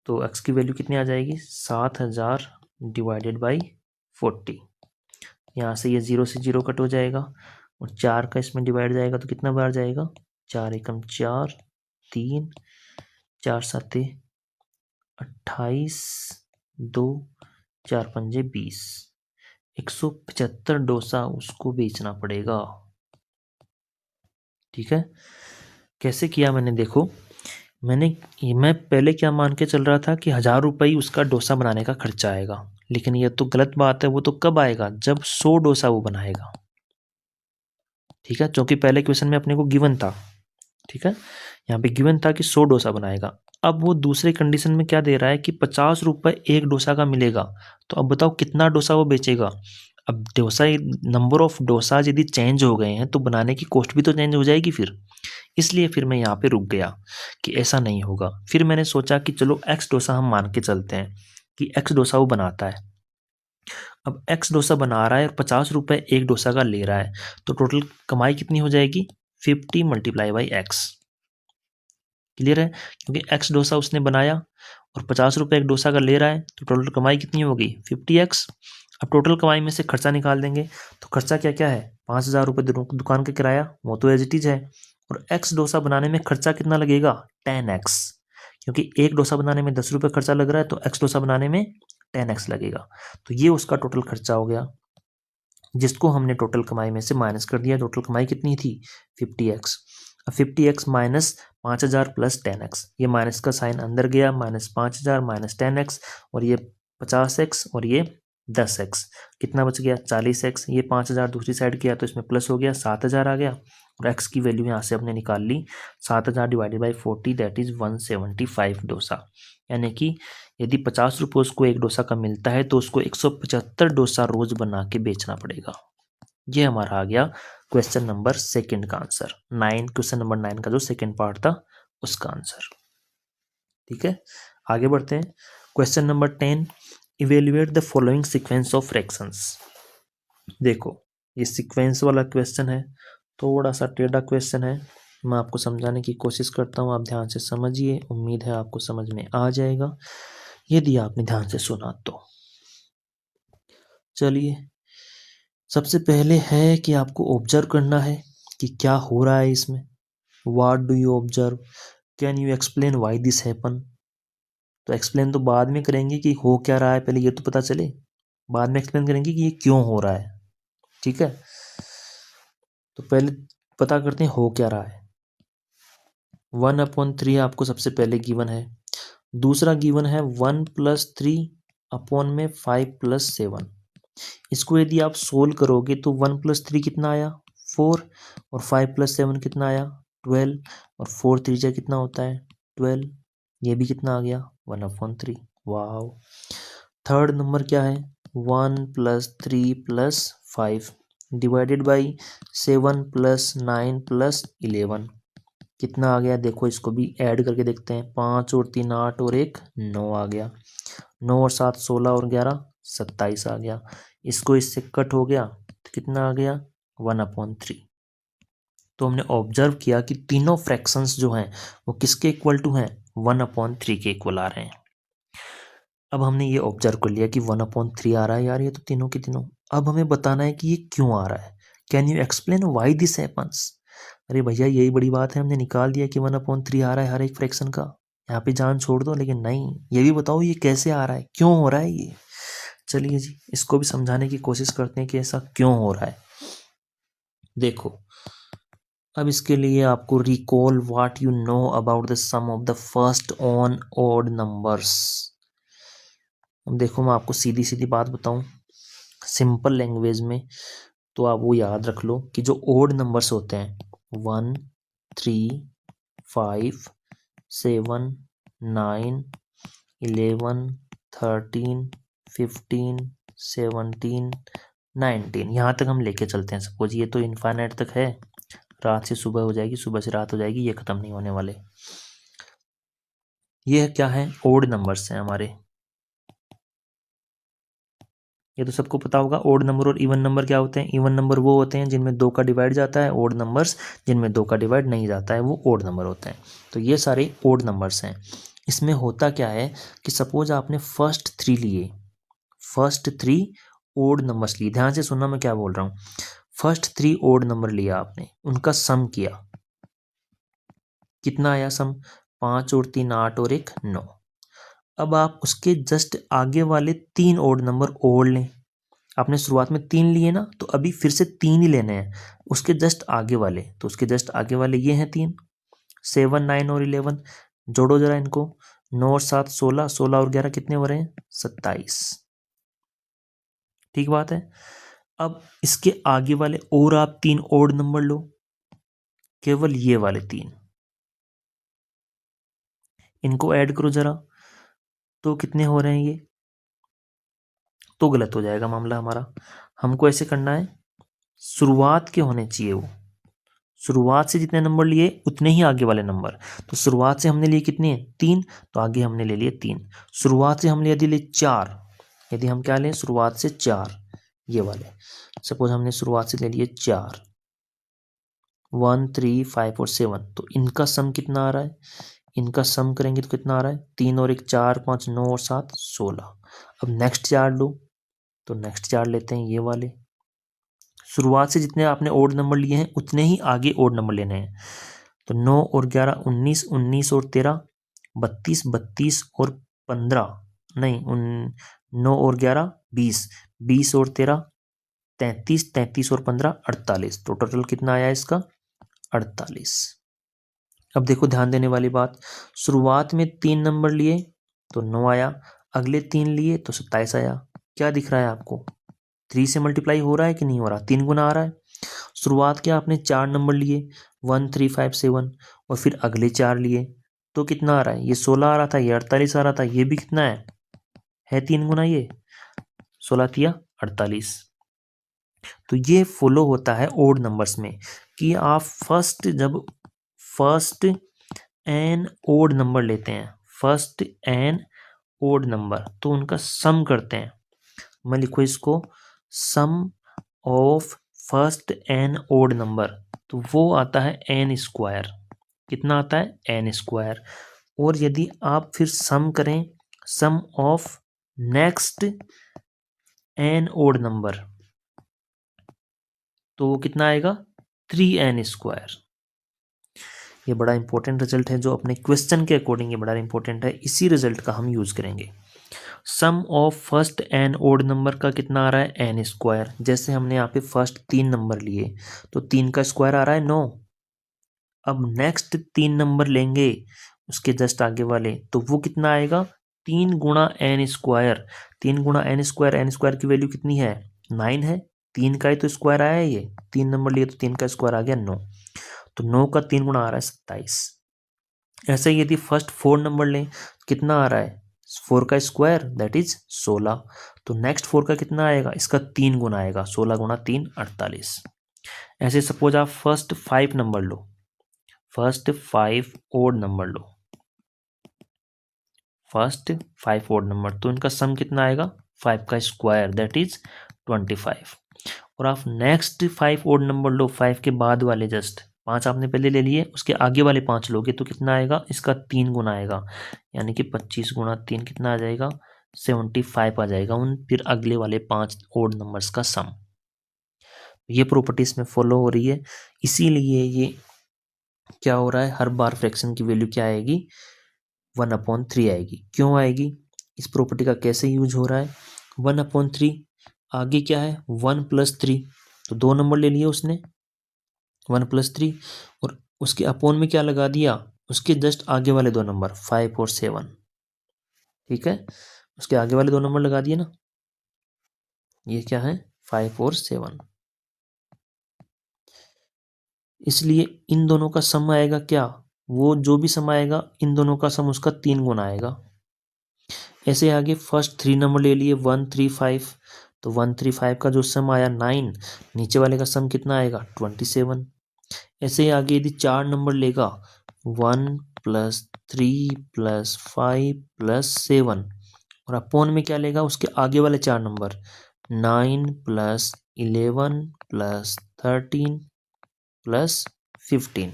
तो x की वैल्यू कितनी आ जाएगी, 7,000 डिवाइडेड बाई 40। यहाँ से ये 0 से 0 कट हो जाएगा और 4 का इसमें डिवाइड जाएगा तो कितना बार जाएगा, 4 एकम 4, 3, 4 7 28, 2, 4 पंजे 20, 175 डोसा उसको बेचना पड़ेगा। ठीक है, कैसे किया मैंने, देखो मैं पहले क्या मान के चल रहा था कि 1,000 रुपये ही उसका डोसा बनाने का खर्चा आएगा, लेकिन ये तो गलत बात है। वो तो कब आएगा, जब 100 डोसा वो बनाएगा। ठीक है, क्योंकि पहले क्वेश्चन में अपने को गिवन था। ठीक है, यहाँ पे गिवन था कि 100 डोसा बनाएगा। अब वो दूसरे कंडीशन में क्या दे रहा है कि 50 रुपये एक डोसा का मिलेगा। तो अब बताओ कितना डोसा वो बेचेगा। अब डोसा, नंबर ऑफ डोसाज यदि चेंज हो गए हैं तो बनाने की कॉस्ट भी तो चेंज हो जाएगी फिर। इसलिए फिर मैं यहाँ पे रुक गया कि ऐसा नहीं होगा। फिर मैंने सोचा कि चलो एक्स डोसा हम मान के चलते हैं कि एक्स डोसा वो बनाता है। अब एक्स डोसा बना रहा है और 50 रुपये एक डोसा का ले रहा है, तो टोटल कमाई कितनी हो जाएगी, 50 मल्टीप्लाई बाई एक्स। क्लियर है, क्योंकि एक्स डोसा उसने बनाया और 50 रुपये एक डोसा का ले रहा है, तो टोटल कमाई कितनी होगी, 50x। अब टोटल कमाई में से खर्चा निकाल देंगे, तो खर्चा क्या क्या है, 5,000 रुपये दुकान का किराया, वो तो एज इट इज है। और एक्स डोसा बनाने में खर्चा कितना लगेगा, 10x, क्योंकि एक डोसा बनाने में 10 रुपये खर्चा लग रहा है, तो एक्स डोसा बनाने में 10x लगेगा। तो ये उसका टोटल खर्चा हो गया, जिसको हमने टोटल कमाई में से माइनस कर दिया। टोटल कमाई कितनी थी, 50x। अब 50x माइनस 5,000 प्लस 10x, ये माइनस का साइन अंदर गया, माइनस 5,000 माइनस 10x, और ये 50x और ये 10x, कितना बच गया, 40x। ये 5,000 दूसरी साइड किया तो इसमें प्लस हो गया, 7,000 आ गया। और x की वैल्यू यहाँ से हमने निकाल ली, 7,000 divided by 40, that is 175 dosa. यानी कि यदि 50 रुपये उसको एक डोसा का मिलता है तो उसको 175 डोसा रोज बना के बेचना पड़ेगा। ये हमारा आ गया क्वेश्चन नंबर सेकंड का आंसर, क्वेश्चन नंबर 9 का जो सेकंड पार्ट था उसका आंसर। ठीक है, आगे बढ़ते हैं। Question number 10, evaluate the following sequence of fractions. देखो ये सीक्वेंस वाला क्वेश्चन है, थोड़ा सा टेढ़ा क्वेश्चन है, मैं आपको समझाने की कोशिश करता हूँ, आप ध्यान से समझिए, उम्मीद है आपको समझ में आ जाएगा यदि आपने ध्यान से सुना तो। चलिए, सबसे पहले है कि आपको ऑब्जर्व करना है कि क्या हो रहा है इसमें। What do you observe, can you explain why this happen. तो एक्सप्लेन तो बाद में करेंगे कि हो क्या रहा है, पहले ये तो पता चले, बाद में एक्सप्लेन करेंगे कि ये क्यों हो रहा है। ठीक है, तो पहले पता करते हैं हो क्या रहा है। 1/3 आपको सबसे पहले गिवन है, दूसरा गिवन है 1+3 में 5+7। इसको यदि आप सोल्व करोगे तो 1+3 कितना आया 4, और 5+7 कितना आया 12, और 4 3 कितना होता है 12, ये भी कितना आ गया 1/3। वाह। थर्ड नंबर क्या है 1+3+5 डिवाइडेड बाई 7+9+11, कितना आ गया देखो, इसको भी ऐड करके देखते हैं, 5 और 3 8 और 1 9 आ गया, 9 और 7 16 और 11 27 आ गया। इसको इससे कट हो गया तो कितना आ गया 1/3। तो हमने ऑब्जर्व किया कि तीनों फ्रैक्शंस जो हैं वो किसके इक्वल टू हैं 1/3 के इक्वल आ रहे हैं। अब हमने ये ऑब्जर्व कर लिया कि 1/3 आ रहा है यार, ये तो तीनों के तीनों। अब हमें बताना है कि ये क्यों आ रहा है, can you explain why this happens. अरे भैया यही बड़ी बात है, हमने निकाल दिया कि 1/3 आ रहा है हर एक फ्रैक्शन का, यहाँ पे जान छोड़ दो, लेकिन नहीं, ये भी बताओ ये कैसे आ रहा है, क्यों हो रहा है ये। चलिए जी, इसको भी समझाने की कोशिश करते हैं कि ऐसा क्यों हो रहा है। देखो, अब इसके लिए आपको recall what you know about the sum of the first on odd numbers. अब देखो, मैं आपको सीधी सीधी बात बताऊं सिंपल लैंग्वेज में, तो आप वो याद रख लो कि जो ओड नंबर्स होते हैं 1 3 5 7 9 11 13 15 17 19, यहाँ तक हम लेके चलते हैं। सपोज ये तो इनफाइनाइट तक है, रात से सुबह हो जाएगी, सुबह से रात हो जाएगी, ये ख़त्म नहीं होने वाले। ये क्या है ओड नंबर्स हैं हमारे, ये तो सबको पता होगा। ओड नंबर और इवन नंबर क्या होते हैं, इवन नंबर वो होते हैं जिनमें 2 का डिवाइड जाता है, ओड नंबर्स जिनमें 2 का डिवाइड नहीं जाता है वो ओड नंबर होते हैं। तो ये सारे ओड नंबर्स हैं। इसमें होता क्या है कि सपोज आपने फर्स्ट 3 लिए, फर्स्ट 3 ओड नंबर्स लिए, ध्यान से सुनना मैं क्या बोल रहा हूँ। फर्स्ट 3 ओड नंबर लिया आपने, उनका सम किया, कितना आया सम 5 और 3 8 और 1 9। अब आप उसके जस्ट आगे वाले 3 ओड नंबर और लें, आपने शुरुआत में 3 लिए ना, तो अभी फिर से 3 ही लेने हैं उसके जस्ट आगे वाले, तो उसके जस्ट आगे वाले ये हैं 3, 7 9 और 11, जोड़ो जरा इनको, 9 और 7 16, 16 और 11 कितने हो रहे हैं 27। ठीक बात है। अब इसके आगे वाले और आप 3 ओड नंबर लो, केवल ये वाले 3, इनको ऐड करो जरा, तो कितने हो रहे हैं ये, तो गलत हो जाएगा मामला हमारा। हमको ऐसे करना है, शुरुआत के होने चाहिए वो, शुरुआत से जितने नंबर लिए उतने ही आगे वाले नंबर। तो शुरुआत से हमने लिए कितने 3, तो आगे हमने ले लिए 3। शुरुआत से हमने यदि ले 4, यदि हम क्या लें शुरुआत से 4, ये वाले सपोज हमने शुरुआत से ले लिए 4, 1 3 5 और 7, तो इनका सम कितना आ रहा है, इनका सम करेंगे तो कितना आ रहा है 3 और 1 4 5 9 और 7 16। अब नेक्स्ट 4 लो, तो नेक्स्ट 4 लेते हैं ये वाले, शुरुआत से जितने आपने ओड नंबर लिए हैं उतने ही आगे ओड नंबर लेने हैं। तो 9 और 11 19, 19 और 13 32, 32 और 15 नहीं 9 और 11 20, 20 और 13 33, 33 और 15 48, तो टोटल कितना आया इसका 48। अब देखो ध्यान देने वाली बात, शुरुआत में 3 नंबर लिए तो 9 आया, अगले 3 लिए तो 27 आया। क्या दिख रहा है आपको, 3 से मल्टीप्लाई हो रहा है कि नहीं हो रहा, 3 गुना आ रहा है। शुरुआत के आपने 4 नंबर लिए 1 3 5 7, और फिर अगले 4 लिए तो कितना आ रहा है, ये 16 आ रहा था, ये 48 आ रहा था, ये भी कितना है 3 गुना, ये 16 तिया 48। तो ये फॉलो होता है ओड नंबर्स में कि आप जब फर्स्ट एन ओड नंबर लेते हैं, फर्स्ट एन ओड नंबर, तो उनका सम करते हैं। मैं लिखो इसको, sum of first n odd number, तो वो आता है एन स्क्वायर। कितना आता है? N square. और यदि आप फिर सम करें, sum of next n odd number, तो वो कितना आएगा? 3n square. ये बड़ा इंपॉर्टेंट रिजल्ट है, जो अपने क्वेश्चन के अकॉर्डिंग ये बड़ा इंपॉर्टेंट है। इसी रिजल्ट का हम यूज करेंगे। Sum of first n odd number का कितना आ रहा है? N square. जैसे हमने यहाँ पे फर्स्ट 3 नंबर लिए, तो 3 का स्क्वायर आ रहा है 9। अब नेक्स्ट 3 नंबर लेंगे उसके जस्ट आगे वाले, तो वो कितना आएगा? 3 गुणा एन स्क्वायर। 3 गुणा एन स्क्वायर, एन स्क्वायर की वैल्यू कितनी है? 9 है। 3 का ही तो स्क्वायर आया है, ये 3 नंबर लिए तो 3 का स्क्वायर आ गया 9। तो 9 का 3 गुणा आ रहा है 27। ऐसे ही यदि फर्स्ट 4 नंबर लें, कितना आ रहा है? 4 का स्क्वायर दैट इज 16। तो नेक्स्ट 4 का कितना आएगा? इसका 3 गुना आएगा। 16 गुणा 3 48। ऐसे सपोज आप फर्स्ट 5 नंबर लो, फर्स्ट 5 ओड नंबर लो, फर्स्ट 5 ओड नंबर, तो इनका सम कितना आएगा? 5 का स्क्वायर दैट इज 25। और आप नेक्स्ट 5 ओड नंबर लो, 5 के बाद वाले जस्ट 5 आपने पहले ले लिए, उसके आगे वाले 5 लोगे तो कितना आएगा? इसका 3 गुना आएगा, यानी कि 25 गुणा 3 कितना आ जाएगा? 75 आ जाएगा उन फिर अगले वाले 5 ओड नंबर्स का सम। ये प्रॉपर्टी इसमें फॉलो हो रही है, इसीलिए ये क्या हो रहा है, हर बार फ्रैक्शन की वैल्यू क्या आएगी? 1/3 आएगी। क्यों आएगी? इस प्रॉपर्टी का कैसे यूज हो रहा है? 1/3 आगे क्या है? 1 + 3, तो 2 नंबर ले लिए उसने, 1 + 3, और उसके अपोन में क्या लगा दिया? उसके जस्ट आगे वाले 2 नंबर 5 और 7। ठीक है, उसके आगे वाले 2 नंबर लगा दिए ना, ये क्या है? 5 और 7। इसलिए इन दोनों का सम आएगा क्या? वो जो भी सम आएगा इन दोनों का सम उसका 3 गुना आएगा। ऐसे आगे फर्स्ट 3 नंबर ले लिए 1 3 5, तो 1 3 5 का जो सम आया 9, नीचे वाले का सम कितना आएगा? 27। ऐसे ही आगे यदि 4 नंबर लेगा 1 + 3 + 5 + 7, और अपोन में क्या लेगा? उसके आगे वाले 4 नंबर 9 + 11 + 13 + 15।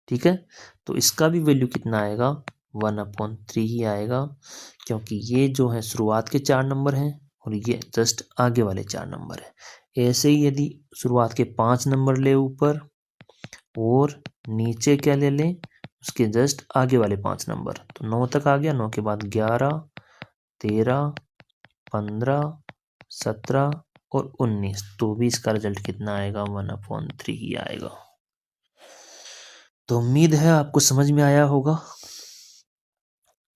ठीक है, तो इसका भी वैल्यू कितना आएगा? 1/3 ही आएगा, क्योंकि ये जो है शुरुआत के 4 नंबर हैं और ये जस्ट आगे वाले 4 नंबर है। ऐसे ही यदि शुरुआत के 5 नंबर ले ऊपर और नीचे क्या ले लें? उसके जस्ट आगे वाले 5 नंबर, तो 9 तक आ गया। 9 के बाद 11 13 15 17 और 19, तो भी इसका रिजल्ट कितना आएगा? 1/3 ही आएगा। तो उम्मीद है आपको समझ में आया होगा।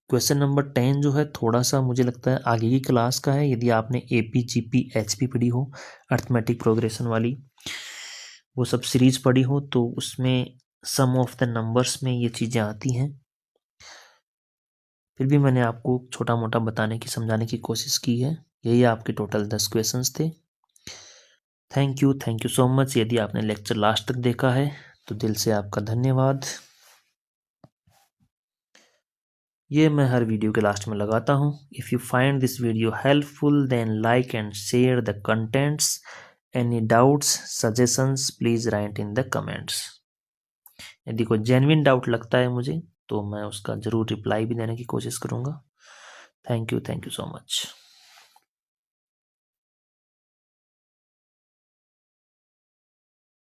क्वेश्चन नंबर 10 जो है थोड़ा सा मुझे लगता है आगे की क्लास का है। यदि आपने AP GP HP पढ़ी हो, अर्थमेटिक प्रोग्रेशन वाली, वो सब सीरीज पढ़ी हो, तो उसमें सम ऑफ द नंबर्स में ये चीज़ें आती हैं। फिर भी मैंने आपको छोटा मोटा बताने की, समझाने की कोशिश की है। यही आपके टोटल 10 क्वेश्चंस थे। Thank you so much. यदि आपने लेक्चर लास्ट तक देखा है तो दिल से आपका धन्यवाद। ये मैं हर वीडियो के लास्ट में लगाता हूँ। If you find this video helpful then like and share the contents. Any doubts suggestions please write in the comments. यदि कोई जेन्युइन डाउट लगता है मुझे, तो मैं उसका ज़रूर रिप्लाई भी देने की कोशिश करूँगा। Thank you so much.